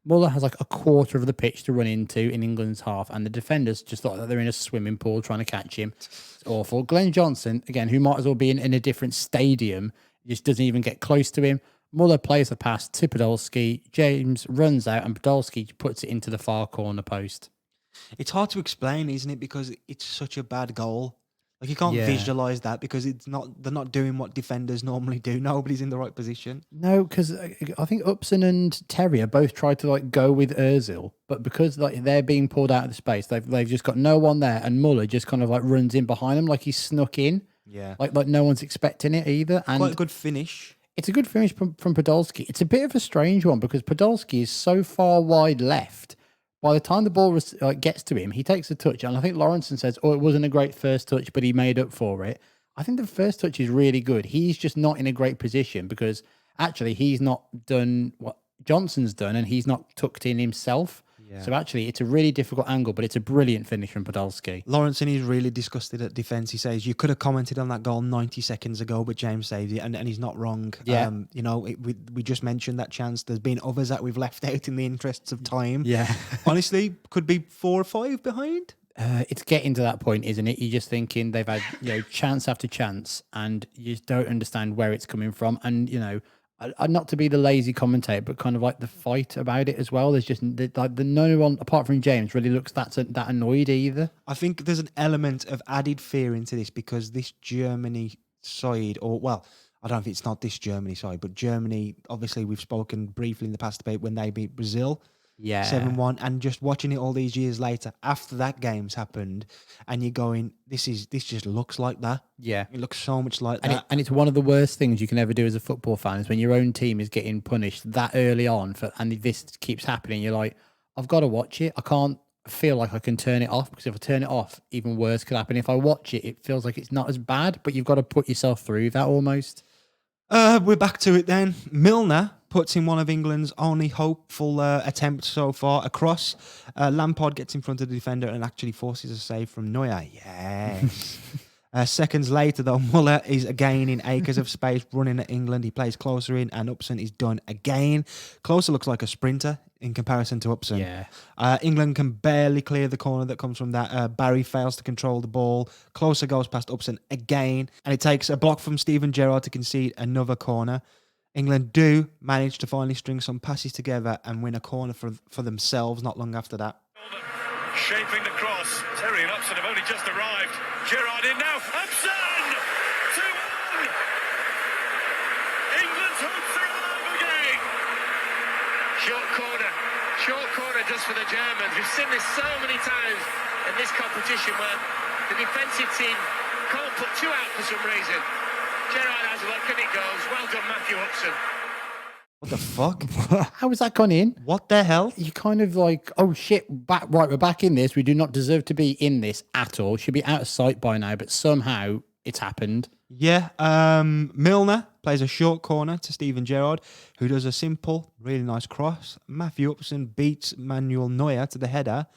Muller has like a quarter of the pitch to run into in England's half, and the defenders just thought that they're in a swimming pool trying to catch him. It's awful. Glenn Johnson, again, who might as well be in a different stadium, just doesn't even get close to him. Muller plays a pass to Podolski. James runs out, and Podolski puts it into the far corner post. It's hard to explain, isn't it? Because it's such a bad goal. Like you can't Yeah. visualize that because they're not doing what defenders normally do. Nobody's in the right position. No, because I think Upson and Terrier both tried to like go with Ozil, but because like they're being pulled out of the space, they've just got no one there, and Muller just kind of like runs in behind them like he's snuck in, Yeah. like no one's expecting it either. And Quite a good finish. it's a good finish from Podolski. It's a bit of a strange one because Podolski is so far wide left. By the time the ball gets to him, he takes a touch, and I think Lawrenson says, "Oh, it wasn't a great first touch, but he made up for it." I think the first touch is really good. He's just not in a great position because actually he's not done what Johnson's done, and he's not tucked in himself. Yeah. So actually, it's a really difficult angle, but it's a brilliant finish from Podolski. Lawrenson is really disgusted at defence. He says, you could have commented on that goal 90 seconds ago, but James saved it, and he's not wrong. Yeah. We just mentioned that chance. There's been others that we've left out in the interests of time. Yeah. Honestly, could be 4 or 5 behind. It's getting to that point, isn't it? You're just thinking they've had chance after chance, and you just don't understand where it's coming from. And not to be the lazy commentator, but kind of like the fight about it as well. There's just no one apart from James really looks that annoyed either. I think there's an element of added fear into this because this Germany side, I don't know if it's not this Germany side, but Germany, obviously we've spoken briefly in the past about when they beat Brazil. Yeah. 7-1, and just watching it all these years later, after that game's happened, and you're going, this just looks like that. Yeah. It looks so much like And that. and it's one of the worst things you can ever do as a football fan is when your own team is getting punished that early on, and this keeps happening. You're like, I've got to watch it. I can't feel like I can turn it off, because if I turn it off, even worse could happen. If I watch it, it feels like it's not as bad, but you've got to put yourself through that almost. We're back to it then. Milner puts in one of England's only hopeful attempts so far across. Lampard gets in front of the defender and actually forces a save from Neuer. Yes. Seconds later, though, Muller is again in acres of space running at England. He plays closer in, and Upson is done again. Closer looks like a sprinter in comparison to Upson. Yeah. England can barely clear the corner that comes from that. Barry fails to control the ball. Closer goes past Upson again, and it takes a block from Steven Gerrard to concede another corner. England do manage to finally string some passes together and win a corner for themselves not long after that. Shaping the cross. Terry and Upson have only just arrived. Gerrard in now. Upson! 2-1! England's hopes are alive again. Short corner just for the Germans. We've seen this so many times in this competition where the defensive team can't put 2 out for some reason. Gerrard has a look and it goes. Well done, Matthew Upson. What the fuck? How has that gone in? What the hell? You kind of like, oh shit, we're back in this. We do not deserve to be in this at all. Should be out of sight by now, but somehow it's happened. Yeah, Milner plays a short corner to Steven Gerrard, who does a simple, really nice cross. Matthew Upson beats Manuel Neuer to the header,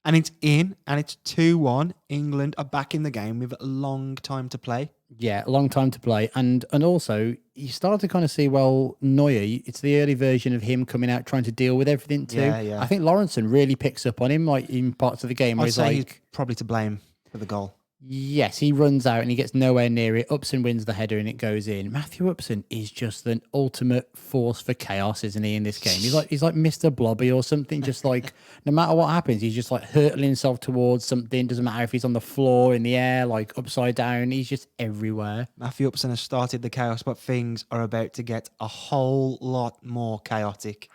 and it's in, and it's 2-1. England are back in the game with a long time to play. Yeah, a long time to play. And also, you start to kind of see, well, Neuer, it's the early version of him coming out trying to deal with everything too. Yeah. I think Lawrenson really picks up on him, like in parts of the game where I'd he's say like, he's probably to blame for the goal. yes, he runs out and he gets nowhere near it. Upson wins the header and it goes in. Matthew Upson is just the ultimate force for chaos, isn't he, in this game? He's like Mr. Blobby or something, just like no matter what happens, he's just like hurtling himself towards something. Doesn't matter if he's on the floor, in the air, like upside down, he's just everywhere. Matthew Upson has started the chaos, but things are about to get a whole lot more chaotic.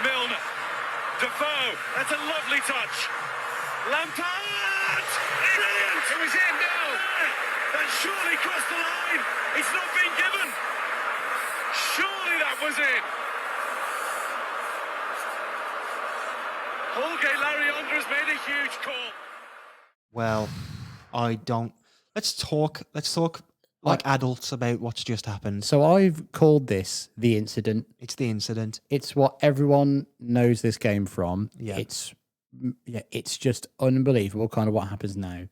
Milner. Defoe. That's a lovely touch. Lampard! Brilliant! It was in, no! That surely crossed the line. It's not been given. Surely that was in. Jorge Larionda has made a huge call. Well, I don't. Let's talk like adults about what's just happened. So I've called this the incident. It's the incident. It's what everyone knows this game from. Yeah. It's just unbelievable kind of what happens now.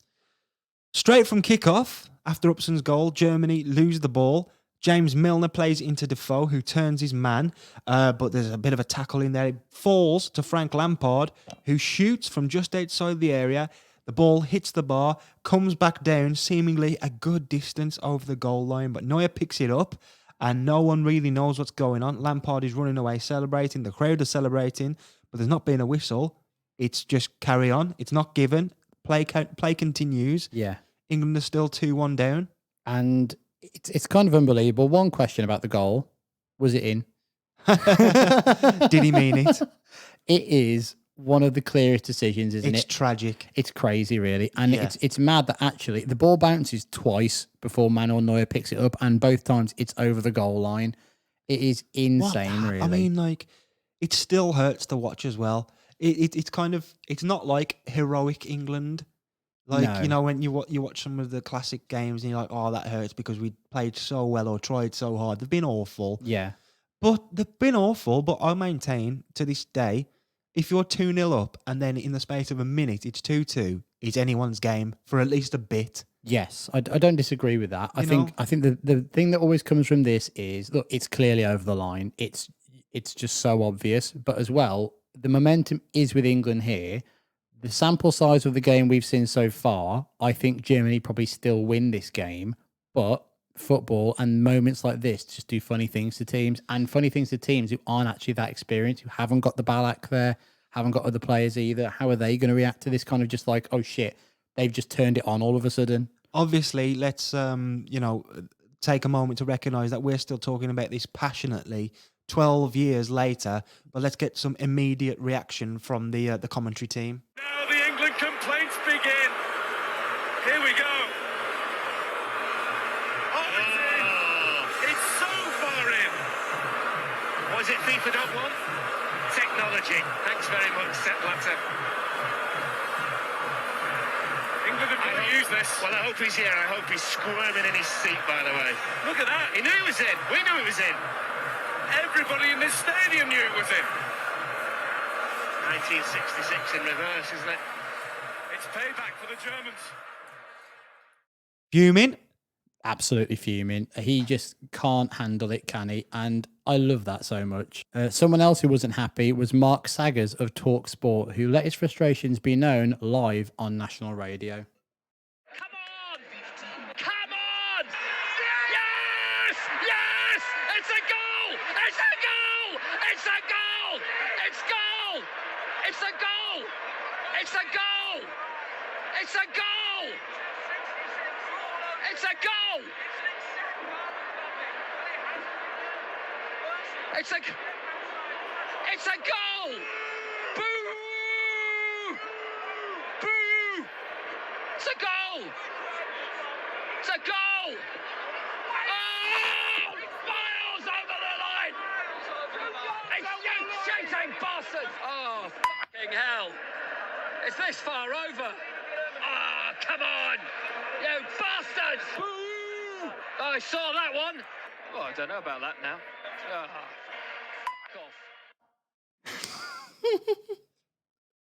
Straight from kickoff, after Upson's goal, Germany lose the ball. James Milner plays into Defoe, who turns his man, but there's a bit of a tackle in there. It falls to Frank Lampard, who shoots from just outside the area. The ball hits the bar, comes back down, seemingly a good distance over the goal line, but Neuer picks it up, and no one really knows what's going on. Lampard is running away celebrating. The crowd are celebrating, but there's not been a whistle. It's just carry on. It's not given. Play continues. Yeah. England are still 2-1 down. And it's kind of unbelievable. One question about the goal. Was it in? Did he mean it? It is one of the clearest decisions, isn't It's it? tragic. It's crazy, really. And Yeah. it's mad that actually the ball bounces twice before Manuel Neuer picks it up, and both times it's over the goal line. It is insane, really. I mean, like, it still hurts to watch as well. It's kind of, it's not like heroic England. Like, you No. know, when you watch some of the classic games and you're like, oh, that hurts because we played so well or tried so hard. They've been awful. Yeah. But they've been awful. But I maintain to this day, if you're 2-0 up and then in the space of a minute it's 2-2, it's anyone's game for at least a bit. Yes, I don't disagree with that. You know? I think the thing that always comes from this is, look, it's clearly over the line. It's just so obvious. But as well, the momentum is with England here. The sample size of the game we've seen so far, I think Germany probably still win this game. But football and moments like this just do funny things to teams, and funny things to teams who aren't actually that experienced, who haven't got the Ballack there, haven't got other players either. How are they going to react to this kind of just like, oh shit, they've just turned it on all of a sudden? Obviously, let's take a moment to recognise that we're still talking about this passionately 12 years later, but let's get some immediate reaction from the commentary team. Now the England complaints begin. Here we go. Oh, it's in. It's so far in. Was it FIFA.1? Technology. Thanks very much, Sepp Blatter. England have got to use this. Well, I hope he's here. I hope he's squirming in his seat, by the way. Look at that. He knew it was in. We knew it was in. Everybody in this stadium knew it was in. 1966 in reverse, isn't it? It's payback for the Germans. Fuming? Absolutely fuming. He just can't handle it, can he? And I love that so much. Someone else who wasn't happy was Mark Saggers of Talk Sport, who let his frustrations be known live on national radio. Come on! Come on! Yes! Yes! It's a goal! It's a goal! It's a goal! It's goal! It's a goal! It's a goal! It's a goal! It's a goal! It's a goal! Boo! Boo! It's a goal! It's a goal! Oh! Miles over the line! It's you cheating bastards! Oh, fucking hell! Is this far over? Oh, come on! You bastards! Boo! I saw that one! Oh, I don't know about that now. Oh, fuck off.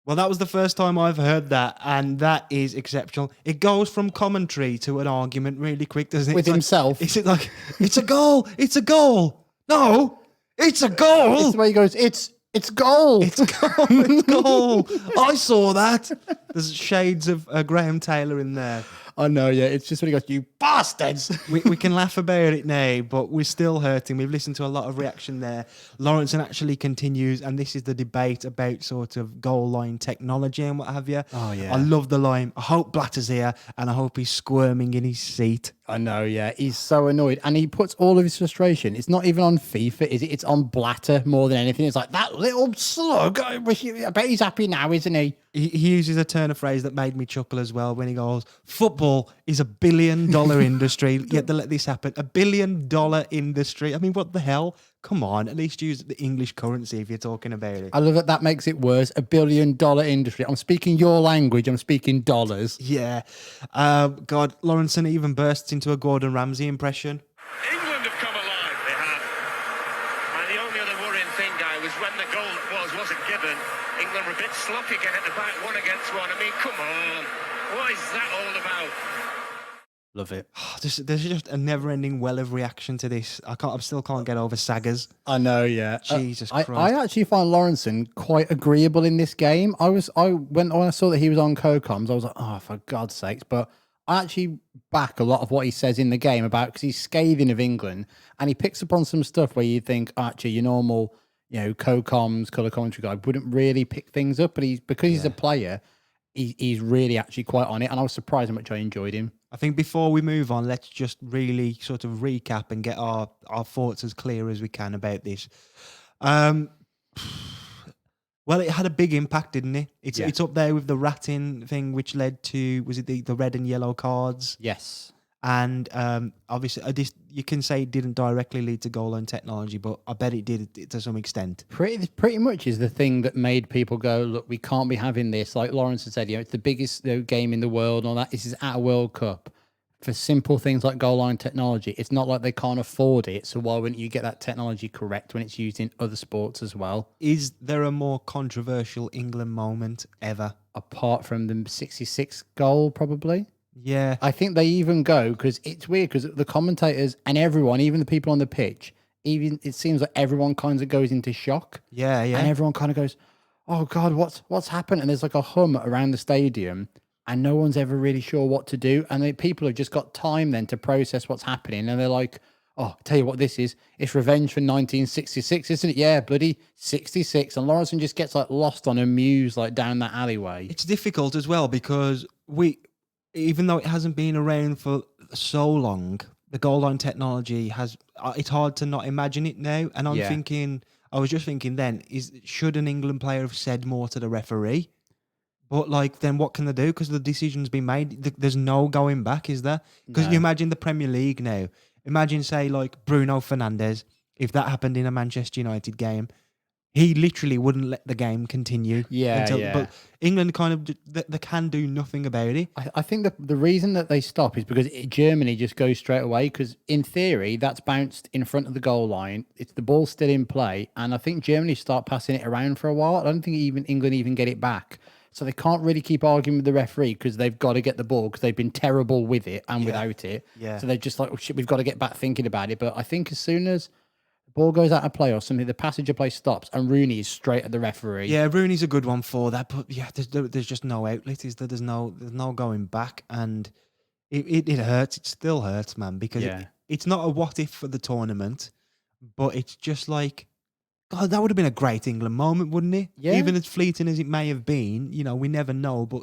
Well, that was the first time I've heard that, and that is exceptional. It goes from commentary to an argument really quick, doesn't it? With It's himself. Is it like, it's a goal, it's a goal. No, it's a goal. It's the way he goes, it's goal. It's goal, it's goal. I saw that. There's shades of Graham Taylor in there. I know, yeah. It's just when he goes, you bastards. We can laugh about it now, but we're still hurting. We've listened to a lot of reaction there. Lawrenson actually continues, and this is the debate about sort of goal line technology and what have you. Oh, yeah. I love the line. I hope Blatter's here, and I hope he's squirming in his seat. I know, yeah. He's so annoyed. And he puts all of his frustration. It's not even on FIFA, is it? It's on Blatter more than anything. It's like, that little slug. I bet he's happy now, isn't he? He uses a turn of phrase that made me chuckle as well when he goes, football is $1 billion industry, yet they let this happen. $1 billion industry. I mean, what the hell? Come on, at least use the English currency if you're talking about it. I love that. That makes it worse. $1 billion industry. I'm speaking your language. I'm speaking dollars. Yeah. God, Lawrenson even bursts into a Gordon Ramsay impression. England have come alive. They have. And the only other worrying thing, Guy, was when the goal that wasn't given, England were a bit sloppy getting at the back, 1 against 1. I mean, come on. What is that all about? Love it. There's just a never-ending well of reaction to this. I still can't get over Saggers. I know, yeah. Jesus I Christ. actually find Lawrenson quite agreeable in this game. When I saw that he was on co-coms, I was like, oh, for God's sakes. But I actually back a lot of what he says in the game about, because he's scathing of England, and he picks up on some stuff where you think, actually, your normal, co-coms, colour commentary guy wouldn't really pick things up. But because he's a player, he's really actually quite on it. And I was surprised how much I enjoyed him. I think before we move on, let's just really sort of recap and get our thoughts as clear as we can about this. Well, it had a big impact, didn't it? It's up there with the ratting thing, which led to, was it the red and yellow cards? Yes. And obviously, you can say it didn't directly lead to goal line technology, but I bet it did to some extent. Pretty much is the thing that made people go, look, we can't be having this. Like Lawrence had said, it's the biggest game in the world and all that. This is at a World Cup. For simple things like goal line technology, it's not like they can't afford it. So why wouldn't you get that technology correct when it's used in other sports as well? Is there a more controversial England moment ever? Apart from the 66 goal, probably. Yeah. I think they even go, because it's weird, because the commentators and everyone, even the people on the pitch, even it seems like everyone kind of goes into shock. Yeah, yeah. And everyone kind of goes, oh God, what's happened? And there's like a hum around the stadium and no one's ever really sure what to do. And people have just got time then to process what's happening. And they're like, oh, tell you what this is. It's revenge for 1966, isn't it? Yeah, bloody 66. And Lawrenson just gets like lost on a muse like down that alleyway. It's difficult as well because even though it hasn't been around for so long, the goal line technology has. It's hard to not imagine it now. And I'm thinking, I was just thinking then, should an England player have said more to the referee? But like, then what can they do? Because the decision's been made. There's no going back, is there? Because you imagine the Premier League now. Imagine, say, like Bruno Fernandes. If that happened in a Manchester United game, he literally wouldn't let the game continue. But England kind of they can do nothing about it. I think the reason that they stop is because Germany just goes straight away. Because in theory, that's bounced in front of the goal line. It's the ball still in play, and I think Germany start passing it around for a while. I don't think England even get it back. So they can't really keep arguing with the referee because they've got to get the ball because they've been terrible with it and without it. Yeah. So they're just like, oh shit, we've got to get back thinking about it. But I think as soon as the ball goes out of play or something, the passage of play stops and Rooney is straight at the referee. Yeah, Rooney's a good one for that. But yeah, there's just no outlet, is there? There's no going back. And it hurts. It still hurts, man, because it's not a what if for the tournament, but it's just like, God, that would have been a great England moment, wouldn't it? Yeah. Even as fleeting as it may have been, we never know, but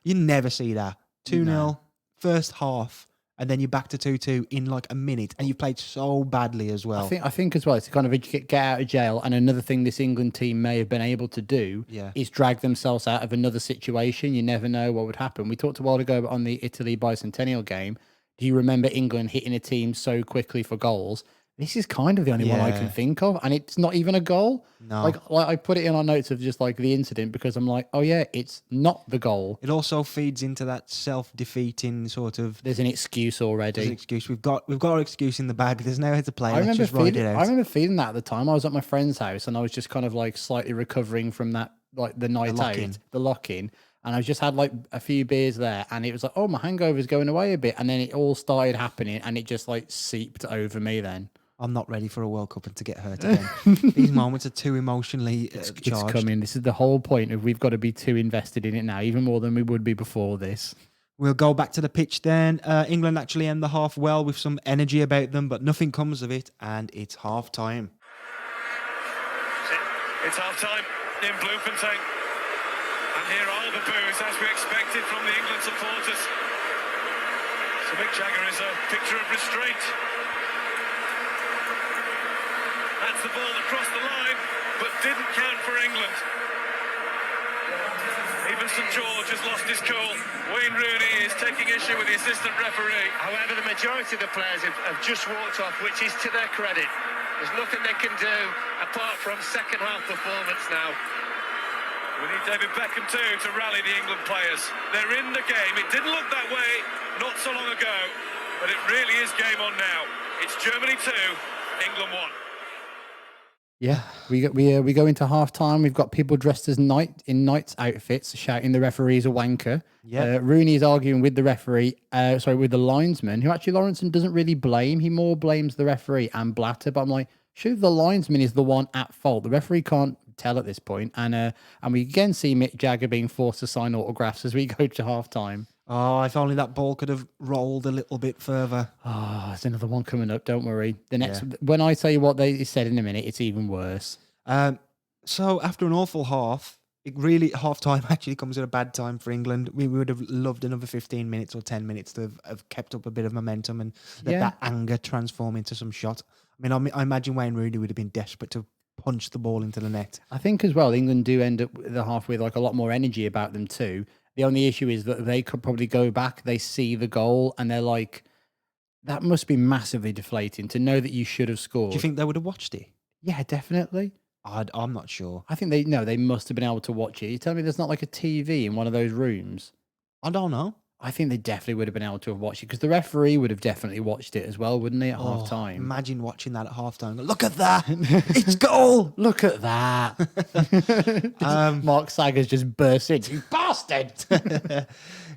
you never see that. 2-0, first half, and then you're back to 2-2 in like a minute, and you played so badly as well. I think as well, it's kind of a get out of jail. And another thing this England team may have been able to do is drag themselves out of another situation. You never know what would happen. We talked a while ago on the Italy bicentennial game. Do you remember England hitting a team so quickly for goals? This is kind of the only one I can think of, and it's not even a goal. No. Like I put it in our notes of just like the incident because I'm like, oh yeah, it's not the goal. It also feeds into that self-defeating sort of. There's an excuse already. There's an excuse. We've got our excuse in the bag. There's no how to play. I remember feeling that at the time. I was at my friend's house and I was just kind of like slightly recovering from that, like the night out, the lock-in. And I just had like a few beers there and it was like, oh, my hangover's going away a bit. And then it all started happening and it just like seeped over me then. I'm not ready for a World Cup and to get hurt again. These moments are too emotionally charged. It's coming. This is the whole point of we've got to be too invested in it now, even more than we would be before this. We'll go back to the pitch then. England actually end the half well with some energy about them, but nothing comes of it, and it's half time. It's half time in Bloemfontein. And here are the boos, as we expected from the England supporters. So Mick Jagger is a picture of restraint. That's the ball that crossed the line, but didn't count for England. Even St George has lost his cool. Wayne Rooney is taking issue with the assistant referee. However, the majority of the players have just walked off, which is to their credit. There's nothing they can do apart from second half performance now. We need David Beckham too to rally the England players. They're in the game. It didn't look that way not so long ago, but it really is game on now. It's Germany 2, England 1. Yeah, we go into half time. We've got people dressed as knights outfits shouting the referee's a wanker. Yeah, Rooney is arguing with the referee, with the linesman, who actually Lawrenson doesn't really blame. He more blames the referee and Blatter. But I'm like, sure, the linesman is the one at fault. The referee can't tell at this point. And we again see Mick Jagger being forced to sign autographs as we go to half time. Oh, if only that ball could have rolled a little bit further. Oh, there's another one coming up. Don't worry. The next, when I tell you what they said in a minute, it's even worse. So after an awful half, half time actually comes at a bad time for England. We would have loved another 15 minutes or 10 minutes to have kept up a bit of momentum and let that anger transform into some shot. I mean, I imagine Wayne Rooney would have been desperate to punch the ball into the net. I think as well, England do end up the half with like a lot more energy about them too. The only issue is that they could probably go back, they see the goal, and they're like, that must be massively deflating to know that you should have scored. Do you think they would have watched it? Yeah, definitely. I'm not sure. I think they must have been able to watch it. You tell me there's not like a TV in one of those rooms? I don't know. I think they definitely would have been able to have watched it because the referee would have definitely watched it as well, wouldn't he, at half time? Imagine watching that at half time. Look at that. It's goal. Look at that. Mark Saggers just burst in. You bastard.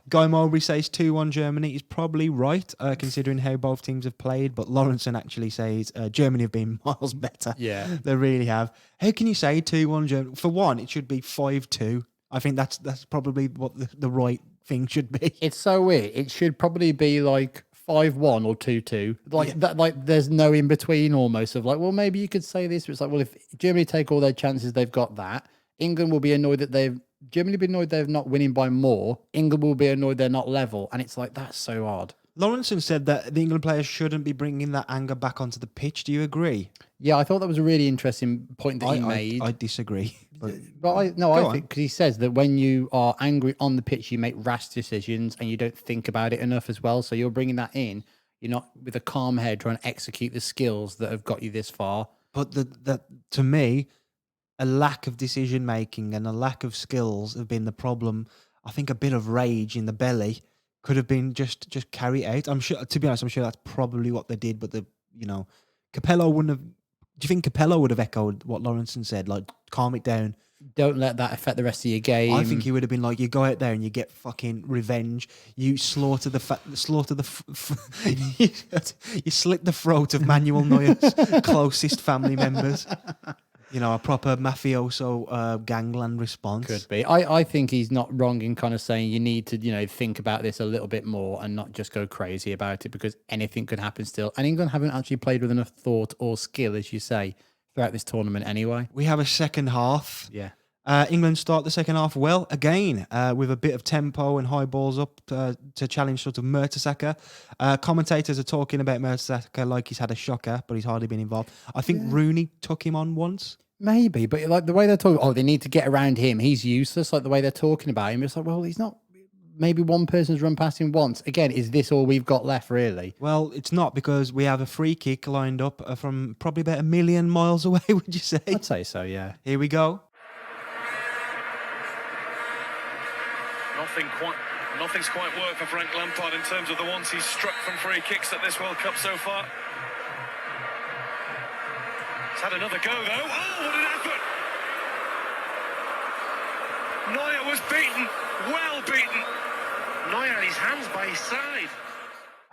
Guy Mowbray says 2-1 Germany is probably right, considering how both teams have played. But Lawrenson actually says Germany have been miles better. Yeah. They really have. How can you say 2-1 Germany? For one, it should be 5-2. I think that's probably what the right thing should be. It's so weird. It should probably be like 5-1 or 2-2. That, like there's no in between almost of like, well, maybe you could say this. But it's like, well, if Germany take all their chances, they've got that. England will be annoyed that Germany will be annoyed they're not winning by more. England will be annoyed they're not level. And it's like, that's so odd. Lawrenson said that the England players shouldn't be bringing that anger back onto the pitch. Do you agree? Yeah, I thought that was a really interesting point that he made. I disagree. But I think because he says that when you are angry on the pitch, you make rash decisions and you don't think about it enough as well. So you're bringing that in. You're not with a calm head trying to execute the skills that have got you this far. But to me, a lack of decision making and a lack of skills have been the problem. I think a bit of rage in the belly could have been just carry out. I'm sure. To be honest, I'm sure that's probably what they did. But Capello wouldn't have. Do you think Capello would have echoed what Lawrenson said? Like, calm it down. Don't let that affect the rest of your game. I think he would have been like, you go out there and you get fucking revenge. You slaughter you slit the throat of Manuel Neuer's closest family members. A proper mafioso gangland response. Could be. I think he's not wrong in kind of saying you need to, think about this a little bit more and not just go crazy about it because anything could happen still. And England haven't actually played with enough thought or skill, as you say, throughout this tournament anyway. We have a second half. Yeah. England start the second half well again with a bit of tempo and high balls up to challenge sort of Mertesacker. Commentators are talking about Mertesacker like he's had a shocker, but he's hardly been involved. I think Rooney took him on once. Maybe, but like the way they're talking, they need to get around him. He's useless. Like the way they're talking about him, it's like, well, he's not. Maybe one person's run past him once. Again, is this all we've got left, really? Well, it's not because we have a free kick lined up from probably about 1 million miles away, would you say? I'd say so, yeah. Here we go. Nothing's quite worked for Frank Lampard in terms of the ones he's struck from free kicks at this World Cup so far. He's had another go, though. Oh, what an effort! Neuer was beaten, well beaten. Neuer had his hands by his side.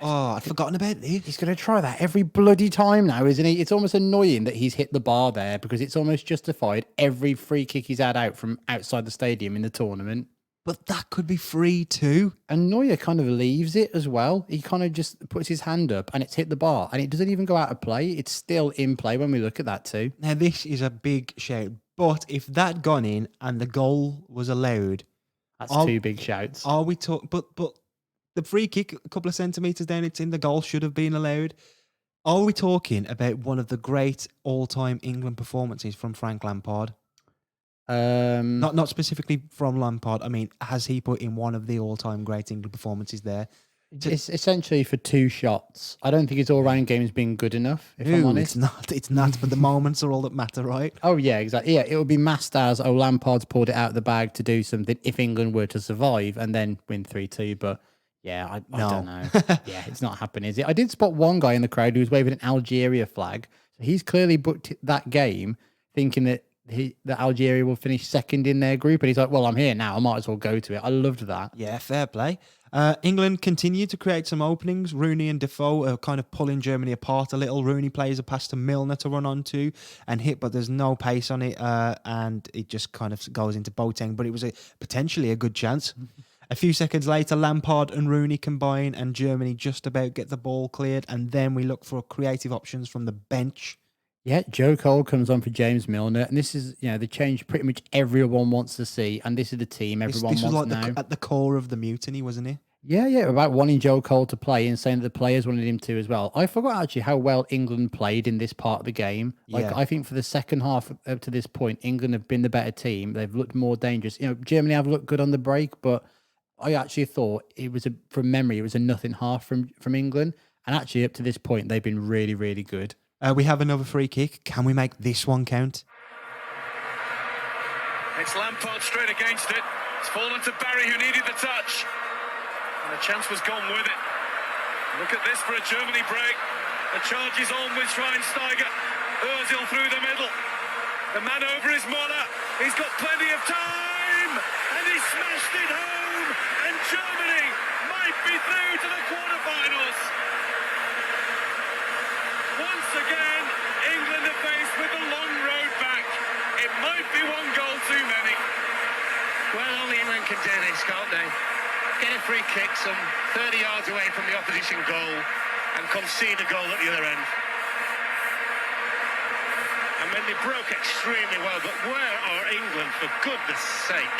Oh, I'd forgotten about this. He's going to try that every bloody time now, isn't he? It's almost annoying that he's hit the bar there because it's almost justified every free kick he's had out from outside the stadium in the tournament. But that could be free too. And Neuer kind of leaves it as well. He kind of just puts his hand up and it's hit the bar and it doesn't even go out of play. It's still in play when we look at that too. Now, this is a big shout. But if that gone in and the goal was allowed... That's two big shouts. Are we talking... But the free kick, a couple of centimetres down, it's in, the goal should have been allowed. Are we talking about one of the great all-time England performances from Frank Lampard? Not specifically from Lampard. I mean, has he put in one of the all-time great England performances there? It's essentially for two shots. I don't think his all-round game's been good enough, if I'm honest. It's not, but the moments are all that matter, right? Oh, yeah, exactly. Yeah, it would be masked as, Lampard's pulled it out of the bag to do something if England were to survive and then win 3-2, but... Yeah, I don't know. Yeah, it's not happening, is it? I did spot one guy in the crowd who was waving an Algeria flag. So he's clearly booked that game thinking that Algeria will finish second in their group. And he's like, well, I'm here now. I might as well go to it. I loved that. Yeah, fair play. England continue to create some openings. Rooney and Defoe are kind of pulling Germany apart a little. Rooney plays a pass to Milner to run onto and hit, but there's no pace on it. And it just kind of goes into Boateng. But it was potentially a good chance. A few seconds later, Lampard and Rooney combine and Germany just about get the ball cleared. And then we look for creative options from the bench. Yeah, Joe Cole comes on for James Milner. And this is, the change pretty much everyone wants to see. And this is the team everyone this wants was like now. at the core of the mutiny, wasn't it? Yeah, about wanting Joe Cole to play and saying that the players wanted him to as well. I forgot actually how well England played in this part of the game. I think for the second half up to this point, England have been the better team. They've looked more dangerous. Germany have looked good on the break, but I actually thought from memory, it was a nothing half from England. And actually, up to this point, they've been really, really good. We have another free kick. Can we make this one count? It's Lampard straight against it. It's fallen to Barry, who needed the touch. And the chance was gone with it. Look at this for a Germany break. The charge is on with Schweinsteiger. Ozil through the middle. The man over is Muller. He's got plenty of time. And he smashed it home. And Germany might be through to the quarterfinals. Once again, England are faced with a long road back. It might be one goal too many. Well, only England can do this, can't they? Get a free kick some 30 yards away from the opposition goal and concede a goal at the other end. I mean, they broke extremely well, but where are England, for goodness sake?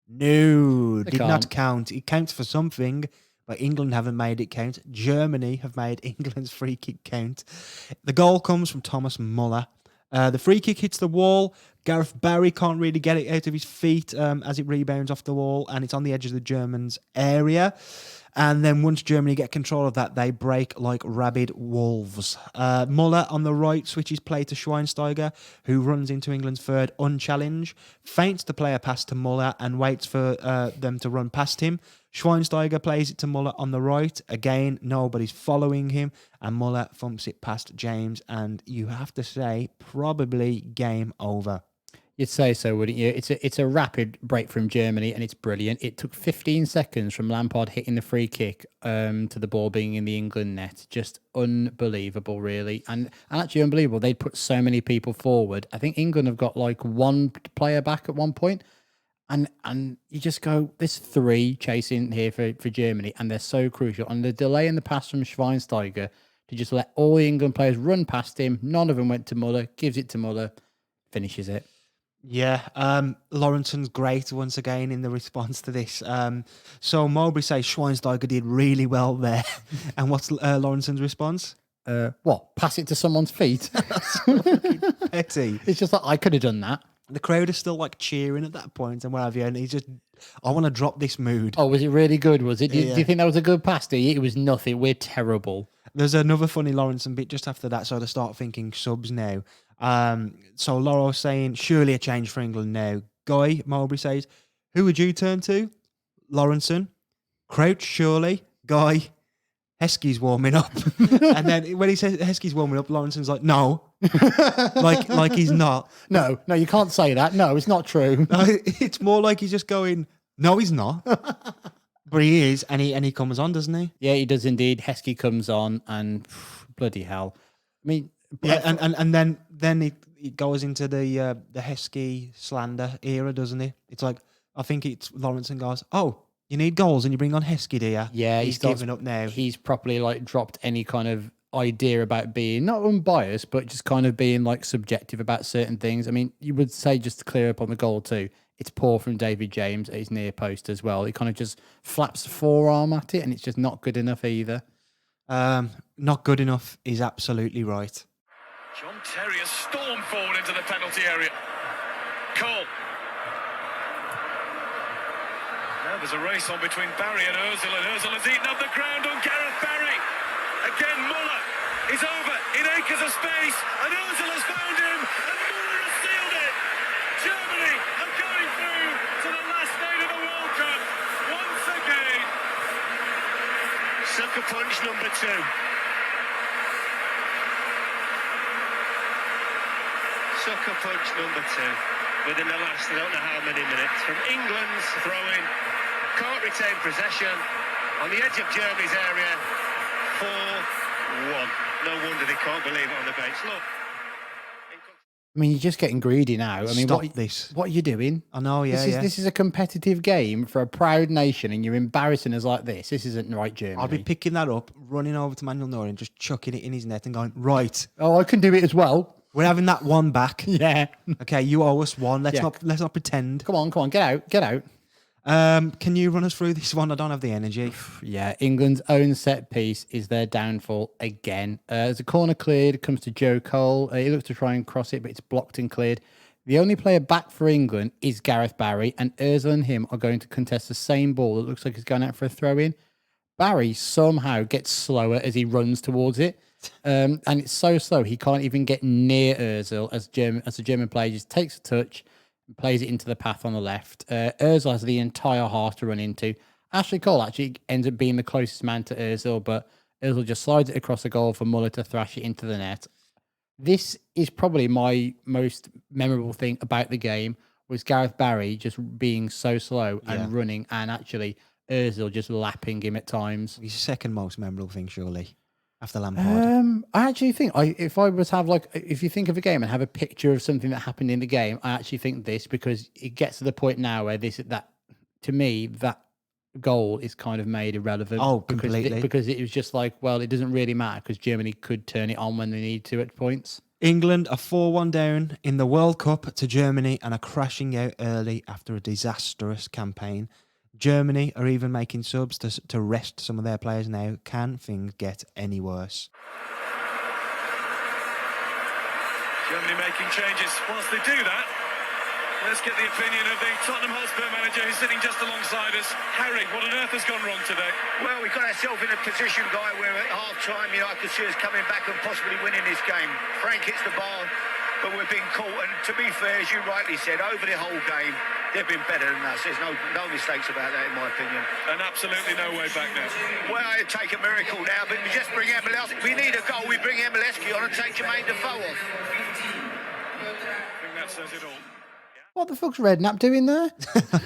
No, They did not can't. count. It counts for something, but England haven't made it count. Germany have made England's free kick count. The goal comes from Thomas Muller. The free kick hits the wall. Gareth Barry can't really get it out of his feet as it rebounds off the wall, and it's on the edge of the Germans' area. And then once Germany get control of that, they break like rabid wolves. Muller on the right switches play to Schweinsteiger, who runs into England's third unchallenged, feints the player pass to Muller and waits for them to run past him. Schweinsteiger plays it to Muller on the right. Again, nobody's following him, and Muller thumps it past James, and you have to say, probably game over. You'd say so, wouldn't you? It's a rapid break from Germany, and it's brilliant. It took 15 seconds from Lampard hitting the free kick to the ball being in the England net. Just unbelievable, really, and actually unbelievable. They'd put so many people forward. I think England have got like one player back at one point, and you just go, there's three chasing here for Germany, and they're so crucial. And the delay in the pass from Schweinsteiger to just let all the England players run past him. None of them went to Muller. Gives it to Muller, finishes it. Yeah, Lawrenson's great once again in the response to this. So Mowbray says Schweinsteiger did really well there. And what's Lawrenson's response? What? Pass it to someone's feet? Petty. It's just like, I could have done that. The crowd is still like cheering at that point and what have you. And he's just, I want to drop this mood. Oh, was it really good? Was it? Do Yeah. you think that was a good pass? Do you? It was nothing. We're terrible. There's another funny Lawrenson bit just after that. So they start thinking subs now. So Laurel saying, surely a change for England now. Guy, Mowbray says, who would you turn to? Lawrenson. Crouch, surely. Guy. Heskey's warming up. And then when he says Heskey's warming up, Lawrenson's like, no. like he's not. No, you can't say that. No, it's not true. No, it's more like he's just going, no, he's not. But he is, and he comes on, doesn't he? Yeah, he does indeed. Heskey comes on, and bloody hell. I mean, Yeah, and then it goes into the Heskey slander era, doesn't it? It's like, I think it's Lawrenson goes, oh, you need goals and you bring on Heskey, do you? yeah, he's giving up now. He's properly like dropped any kind of idea about being not unbiased, but just kind of being like subjective about certain things. I mean, you would say, just to clear up on the goal too, it's poor from David James at his near post as well. He kind of just flaps the forearm at it, and it's just not good enough either. Not good enough is absolutely right. John Terry has stormed forward into the penalty area. Cole. Now there's a race on between Barry and Ozil has eaten up the ground on Gareth Barry. Again, Muller is over in acres of space, and Ozil has found him, and Muller has sealed it. Germany are going through to the last night of the World Cup once again. Sucker punch number 2. Sucker punch number 2. Within the last, I don't know how many minutes, from England's throw-in, can't retain possession, on the edge of Germany's area, 4-1. No wonder they can't believe it on the bench. Look. I mean, you're just getting greedy now. I mean, Stop this. What are you doing? I know, yeah, This is a competitive game for a proud nation, and you're embarrassing us like this. This isn't right, Germany. I'll be picking that up, running over to Manuel Neuer and just chucking it in his net and going, right, Oh, I can do it as well. we're having that one back. Yeah. Okay, you owe us one. Let's Yeah. not pretend. Come on, get out. Can you run us through this one? I don't have the energy. Yeah, England's own set piece is their downfall again. As a corner cleared, comes to Joe Cole. He looks to try and cross it, but it's blocked and cleared. The only player back for England is Gareth Barry, and Ozil and him are going to contest the same ball that looks like he's going out for a throw-in. Barry somehow gets slower as he runs towards it. And it's so slow, he can't even get near Ozil as the German player just takes a touch and plays it into the path on the left. Ozil has the entire half to run into. Ashley Cole actually ends up being the closest man to Ozil, but Ozil just slides it across the goal for Muller to thrash it into the net. This is probably my most memorable thing about the game was Gareth Barry just being so slow and running, and actually Ozil just lapping him at times. His second most memorable thing, surely, after Lampard. I actually think if I was have if you think of a game and have a picture of something that happened in the game, I actually think this, because it gets to the point now where to me that goal is kind of made irrelevant. Oh, completely. Because it was just like, well, it doesn't really matter because Germany could turn it on when they need to at points. England are 4-1 down in the World Cup to Germany and are crashing out early after a disastrous campaign. Germany are even making subs to rest some of their players now. Can things get any worse? Germany making changes. Whilst they do that, let's get the opinion of the Tottenham Hotspur manager who's sitting just alongside us. Harry, what on earth has gone wrong today? Well, we got ourselves in a position, Guy, where at half-time, I could see us coming back and possibly winning this game. Frank hits the bar, but we've been caught. And to be fair, as you rightly said, over the whole game, they've been better than us. There's no mistakes about that, in my opinion. And absolutely no way back now. Well, it'd take a miracle now, but we just bring Emileski. We need a goal. We bring Emileski on and take Jermaine Defoe off. I think that says it all. What the fuck's Redknapp doing there?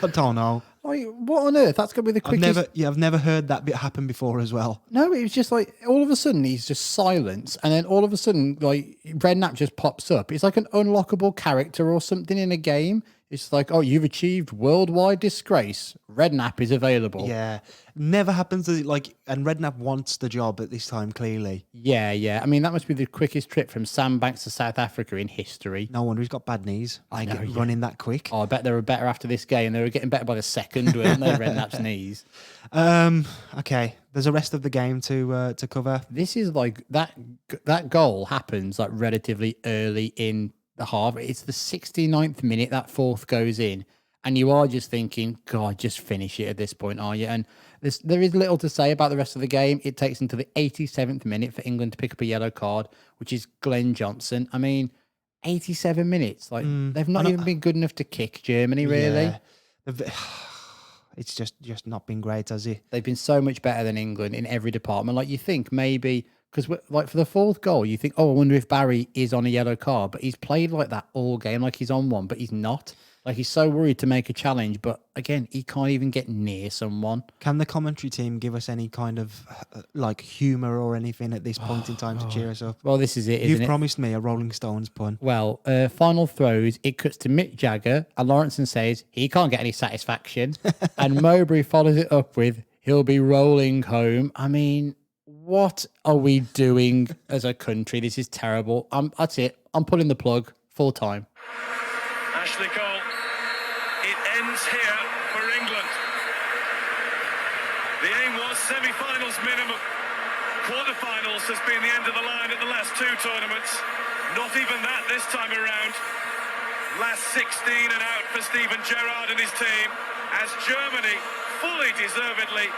I don't know. Like, what on earth? That's going to be the quickest. I've never heard that bit happen before as well. No, it was just like all of a sudden he's just silence, and then all of a sudden like Redknapp just pops up. It's like an unlockable character or something in a game. It's like, oh, you've achieved worldwide disgrace. Redknapp is available. Yeah, never happens. And Redknapp wants the job at this time, clearly. Yeah. I mean, that must be the quickest trip from Sandbanks to South Africa in history. No wonder he's got bad knees. I know, Running that quick. Oh, I bet they were better after this game. They were getting better by the second, weren't they? Redknapp's knees. Okay, there's a rest of the game to cover. This is like that goal happens like relatively early in the half. It's the 69th minute that fourth goes in, and you are just thinking, God, just finish it at this point, are you? And there is little to say about the rest of the game. It takes until the 87th minute for England to pick up a yellow card, which is Glenn Johnson. I mean, 87 minutes. Like they've not even been good enough to kick Germany, really. Yeah. It's just not been great, has it? They've been so much better than England in every department. Like you think maybe, because like for the fourth goal, you think, oh, I wonder if Barry is on a yellow card, but he's played like that all game, like he's on one, but he's not. Like he's so worried to make a challenge, but again, he can't even get near someone. Can the commentary team give us any kind of humour or anything at this point in time to cheer us up? Well, this is it, You've isn't it? promised me a Rolling Stones pun. Well, final throws, it cuts to Mick Jagger, and Lawrenson says he can't get any satisfaction, and Mowbray follows it up with, he'll be rolling home. I mean, what are we doing as a country? This is terrible. That's it. I'm pulling the plug full time. Ashley Cole. It ends here for England. The aim was semi-finals minimum. Quarter-finals has been the end of the line at the last two tournaments. Not even that this time around. Last 16 and out for Steven Gerrard and his team as Germany fully deservedly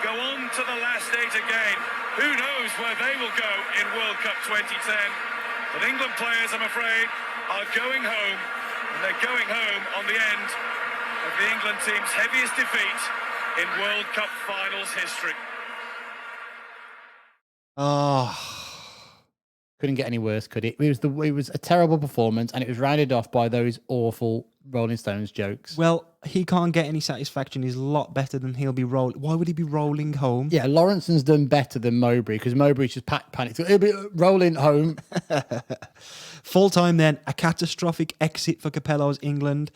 go on to the last 8 again. Who knows where they will go in World Cup 2010. But England players, I'm afraid, are going home. And they're going home on the end of the England team's heaviest defeat in World Cup finals history. Oh, Couldn't get any worse, could it? It was a terrible performance, and it was rounded off by those awful Rolling Stones jokes. well, he can't get any satisfaction. He's a lot better than he'll be rolling. Why would he be rolling home? Yeah, Lawrenson's done better than Mowbray because Mowbray's just panicked. He'll be rolling home. Full time then, a catastrophic exit for Capello's England.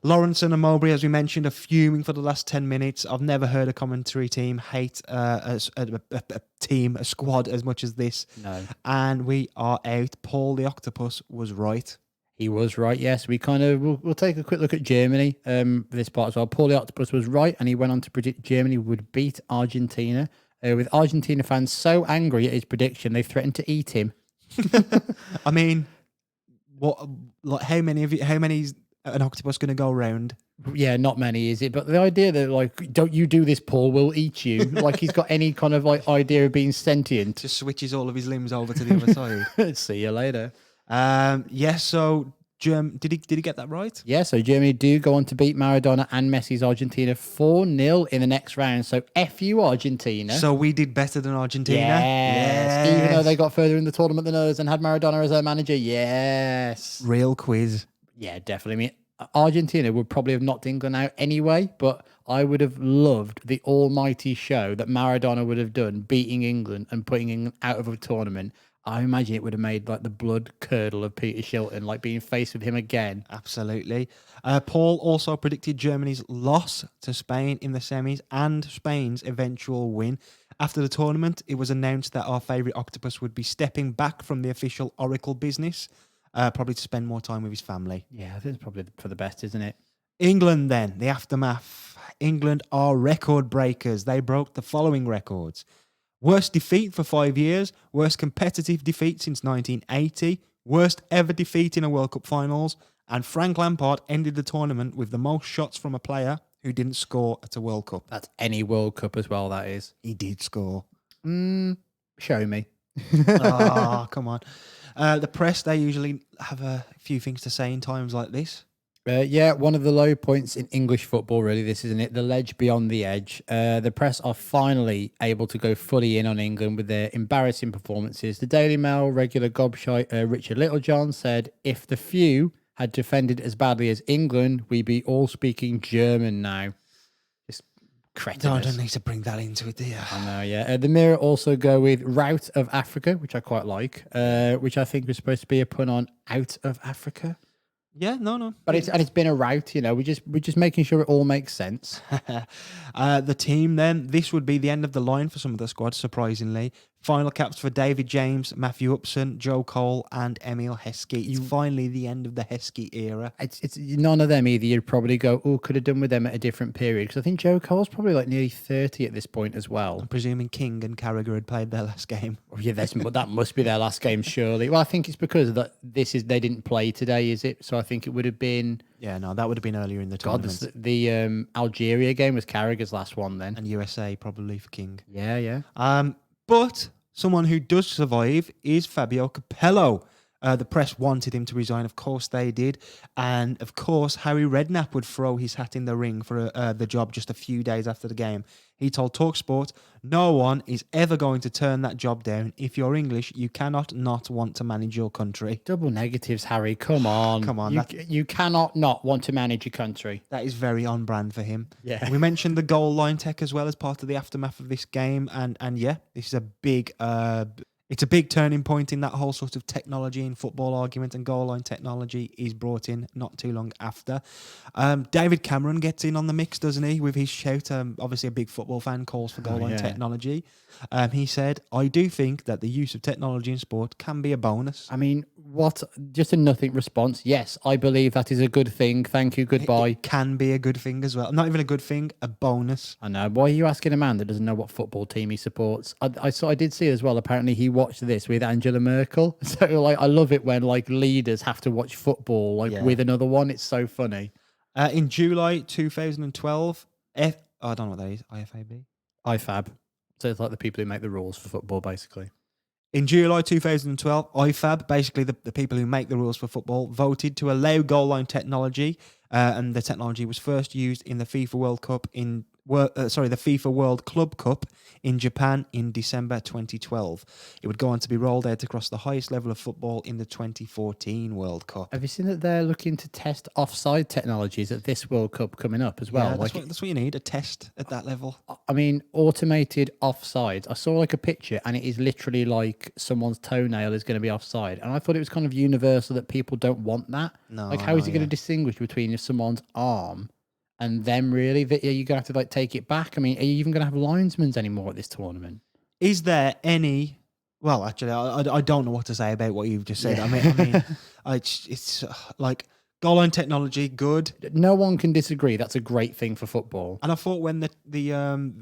Lawrenson and Mowbray, as we mentioned, are fuming for the last 10 minutes. I've never heard a commentary team hate a squad as much as this. No. And we are out. Paul the Octopus was right. He was right, yes. We'll take a quick look at Germany for this part as well. Paul the Octopus was right, and he went on to predict Germany would beat Argentina. With Argentina fans so angry at his prediction, they threatened to eat him. I mean, What? Like, how many of you? How many is an octopus going to go around? Yeah, not many, is it? But the idea that like, don't you do this, Paul? We'll eat you. Like he's got any kind of like idea of being sentient. Just switches all of his limbs over to the other side. See you later. Yes. So, did he get that right? Yeah, so Germany do go on to beat Maradona and Messi's Argentina 4-0 in the next round. So F you, Argentina. So we did better than Argentina. Yes. Even though they got further in the tournament than us and had Maradona as their manager. Yes. Real quiz. Yeah, definitely. I mean, Argentina would probably have knocked England out anyway, but I would have loved the almighty show that Maradona would have done, beating England and putting England out of a tournament. I imagine it would have made like the blood curdle of Peter Shilton, like being faced with him again. Absolutely. Paul also predicted Germany's loss to Spain in the semis and Spain's eventual win. After the tournament, it was announced that our favourite octopus would be stepping back from the official Oracle business, probably to spend more time with his family. Yeah, I think it's probably for the best, isn't it? England then, the aftermath. England are record breakers. They broke the following records. Worst defeat for 5 years, worst competitive defeat since 1980, worst ever defeat in a World Cup finals, and Frank Lampard ended the tournament with the most shots from a player who didn't score at a World Cup. That's any World Cup as well, that is. He did score. Show me. Oh, come on. The press, they usually have a few things to say in times like this. Yeah, one of the low points in English football, really, this, isn't it? The ledge beyond the edge. The press are finally able to go fully in on England with their embarrassing performances. The Daily Mail regular gobshite Richard Littlejohn said, if the few had defended as badly as England, we'd be all speaking German now. Just cretinous. No, I don't need to bring that into it, do you? I know, yeah. The Mirror also go with Rout of Africa, which I quite like, which I think was supposed to be a pun on out of Africa. Yeah, no. But it's been a route, you know. We're just making sure it all makes sense. The team then, this would be the end of the line for some of the squad, surprisingly. Final caps for David James, Matthew Upson, Joe Cole, and Emil Heskey. It's finally the end of the Heskey era. It's none of them either. You'd probably go, oh, could have done with them at a different period. Because I think Joe Cole's probably like nearly 30 at this point as well. I'm presuming King and Carragher had played their last game. Oh, yeah, but that must be their last game, surely. Well, I think it's because that they didn't play today, is it? So I think it would have been. Yeah, no, that would have been earlier in the tournament. God, the Algeria game was Carragher's last one then. And USA probably for King. Yeah. But someone who does survive is Fabio Capello. The press wanted him to resign. Of course they did. And of course, Harry Redknapp would throw his hat in the ring for the job just a few days after the game. He told TalkSport, no one is ever going to turn that job down. If you're English, you cannot not want to manage your country. Double negatives, Harry. Come on. Come on. You cannot not want to manage your country. That is very on brand for him. Yeah. We mentioned the goal line tech as well as part of the aftermath of this game. And yeah, this is a big... it's a big turning point in that whole sort of technology and football argument, and goal line technology is brought in not too long after. David Cameron gets in on the mix, doesn't he, with his shout? Obviously a big football fan, calls for goal line technology. He said, I do think that the use of technology in sport can be a bonus. I mean, what? Just a nothing response. Yes, I believe that is a good thing. Thank you. Goodbye. It can be a good thing as well. Not even a good thing, a bonus. I know. Why are you asking a man that doesn't know what football team he supports? I did see as well. Apparently, he watched this with Angela Merkel. So, like, I love it when like leaders have to watch football with another one. It's so funny. In July 2012, I don't know what that is. IFAB. IFAB. So it's like the people who make the rules for football, basically. In July 2012, IFAB, basically the people who make the rules for football, voted to allow goal line technology, and the technology was first used in the FIFA World Cup the FIFA World Club Cup in Japan in December 2012. It would go on to be rolled out across the highest level of football in the 2014 World Cup. Have you seen that they're looking to test offside technologies at this World Cup coming up as well? Yeah, that's what you need, a test at that level. I mean, automated offsides. I saw like a picture and it is literally like someone's toenail is going to be offside. And I thought it was kind of universal that people don't want that. No, like, how is it going to distinguish between someone's arm and them, really? That you're going to have to like take it back? I mean, are you even going to have linesmen anymore at this tournament? Is there any... Well, actually, I don't know what to say about what you've just said. Yeah. I mean, it's like Goal line technology, good. No one can disagree. That's a great thing for football. And I thought when the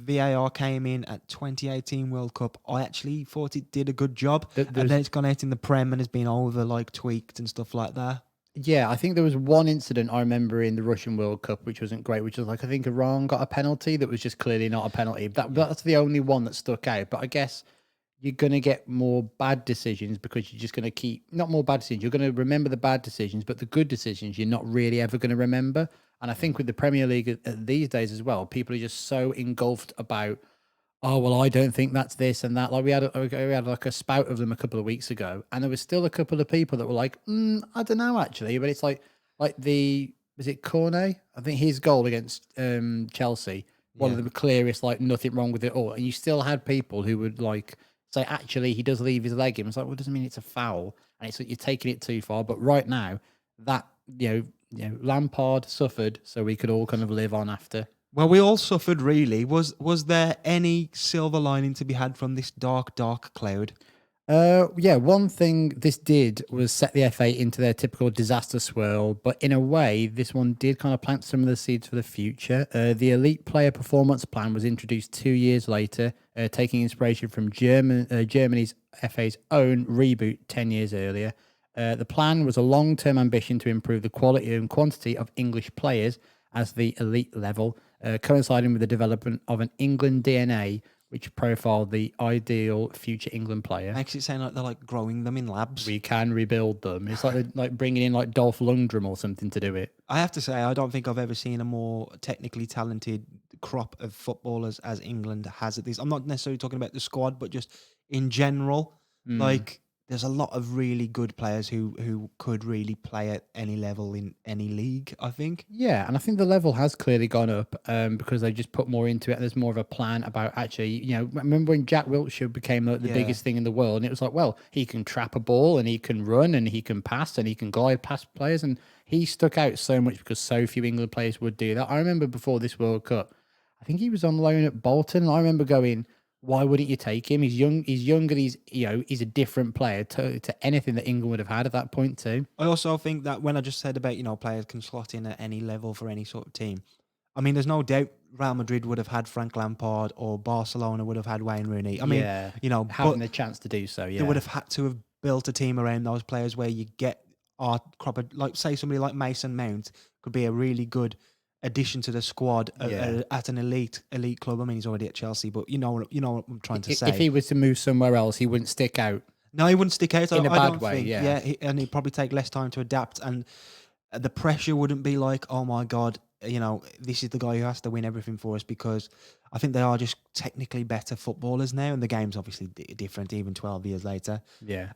VAR came in at 2018 World Cup, I actually thought it did a good job. And then it's gone out in the Prem and has been tweaked and stuff like that. Yeah, I think there was one incident I remember in the Russian World Cup, which wasn't great, which was like, I think Iran got a penalty that was just clearly not a penalty. That's the only one that stuck out. But I guess you're going to get more bad decisions because you're just going to keep, not more bad decisions, you're going to remember the bad decisions, but the good decisions you're not really ever going to remember. And I think with the Premier League these days as well, people are just so engulfed about, oh, well, I don't think that's this and that. Like we had like a spout of them a couple of weeks ago, and there was still a couple of people that were like, I don't know actually, but it's like was it Cornet? I think his goal against Chelsea, one of the clearest, like nothing wrong with it all, and you still had people who would like say, actually, he does leave his leg in. It's like, well, it doesn't mean it's a foul, and it's like you're taking it too far. But right now, that Lampard suffered, so we could all kind of live on after. Well, we all suffered, really. Was there any silver lining to be had from this dark, dark cloud? Yeah, one thing this did was set the FA into their typical disaster swirl, but in a way, this one did kind of plant some of the seeds for the future. The Elite Player Performance Plan was introduced 2 years later, taking inspiration from Germany's FA's own reboot 10 years earlier. The plan was a long-term ambition to improve the quality and quantity of English players as the elite level, coinciding with the development of an England DNA, which profiled the ideal future England player. Makes it sound like they're like growing them in labs. We can rebuild them. It's like bringing in like Dolph Lundgren or something to do it. I have to say, I don't think I've ever seen a more technically talented crop of footballers as England has at this. I'm not necessarily talking about the squad, but just in general. Like, there's a lot of really good players who could really play at any level in any league, I think. Yeah, and I think the level has clearly gone up because they just put more into it. And there's more of a plan about actually, remember when Jack Wilshere became the biggest thing in the world? And it was like, well, he can trap a ball and he can run and he can pass and he can glide past players. And he stuck out so much because so few England players would do that. I remember before this World Cup, I think he was on loan at Bolton. And I remember going, why wouldn't you take him? He's young. He's younger. He's a different player to anything that England would have had at that point too. I also think that when I just said about players can slot in at any level for any sort of team, I mean, there's no doubt Real Madrid would have had Frank Lampard or Barcelona would have had Wayne Rooney. I mean, having the chance to do so, they would have had to have built a team around those players where you get our crop of, like, say somebody like Mason Mount could be a really good addition to the squad at an elite club. I mean, he's already at Chelsea, but you know what I'm trying to say. If he was to move somewhere else, he wouldn't stick out. No, he wouldn't stick out in a I bad don't way. Think. And he'd probably take less time to adapt, and the pressure wouldn't be like, oh my god, this is the guy who has to win everything for us, because I think they are just technically better footballers now, and the game's obviously different even 12 years later. Yeah.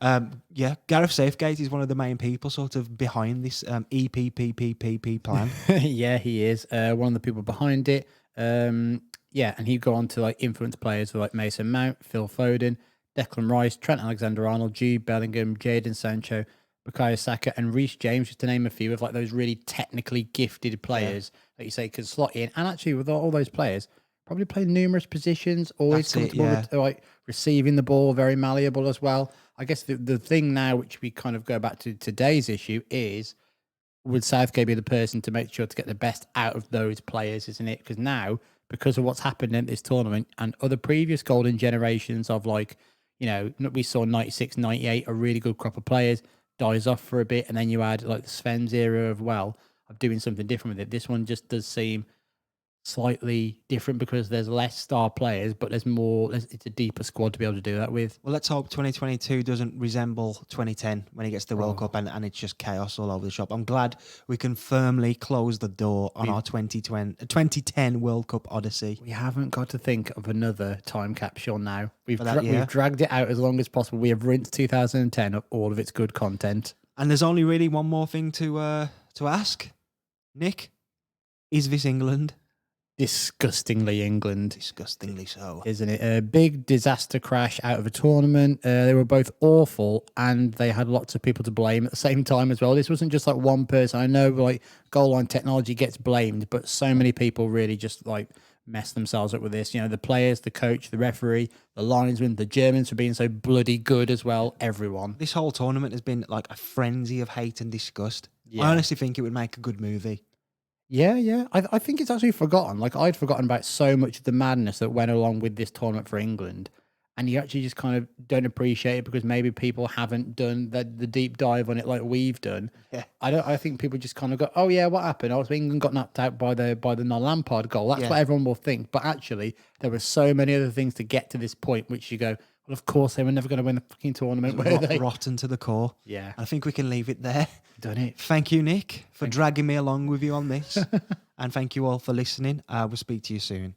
Gareth Southgate is one of the main people sort of behind this EPPPPP plan. Yeah, he is one of the people behind it. And he'd go on to like influence players like Mason Mount, Phil Foden, Declan Rice, Trent Alexander-Arnold, Jude Bellingham, Jadon Sancho, Bukayo Saka, and Reece James, just to name a few of like those really technically gifted players that you say could slot in. And actually, with all those players, probably play numerous positions, always comfortable with like receiving the ball, very malleable as well. I guess the thing now, which we kind of go back to today's issue, is would Southgate be the person to make sure to get the best out of those players, isn't it? Because now, because of what's happened in this tournament and other previous golden generations of like, we saw 96, 98, a really good crop of players, dies off for a bit, and then you add like the Sven's era of doing something different with it. This one just does seem slightly different because there's less star players, but there's more. It's a deeper squad to be able to do that with. Well, let's hope 2022 doesn't resemble 2010 when he gets the World Cup and it's just chaos all over the shop. I'm glad we can firmly close the door on our 2010 World Cup odyssey. We haven't got to think of another time capsule now. We've dragged it out as long as possible. We have rinsed 2010 of all of its good content. And there's only really one more thing to ask. Nick, is this England? Disgustingly England. Disgustingly so. Isn't it? A big disaster crash out of a tournament. They were both awful and they had lots of people to blame at the same time as well. This wasn't just like one person. I know like goal line technology gets blamed, but so many people really just like messed themselves up with this. The players, the coach, the referee, the linesman, the Germans for being so bloody good as well. Everyone. This whole tournament has been like a frenzy of hate and disgust. Yeah. I honestly think it would make a good movie. Yeah. I think it's actually forgotten. Like, I'd forgotten about so much of the madness that went along with this tournament for England. And you actually just kind of don't appreciate it because maybe people haven't done the deep dive on it like we've done. Yeah. I think people just kind of go, oh yeah, what happened? Oh, so England got knocked out by the non-Lampard goal. That's Yeah. what everyone will think. But actually, there were so many other things to get to this point, which you go, well, of course they were never going to win the fucking tournament, were they? Rotten to the core. Yeah. I think we can leave it there. Done it. Thank you, Nick, for dragging me along with you on this. And thank you all for listening. We'll speak to you soon.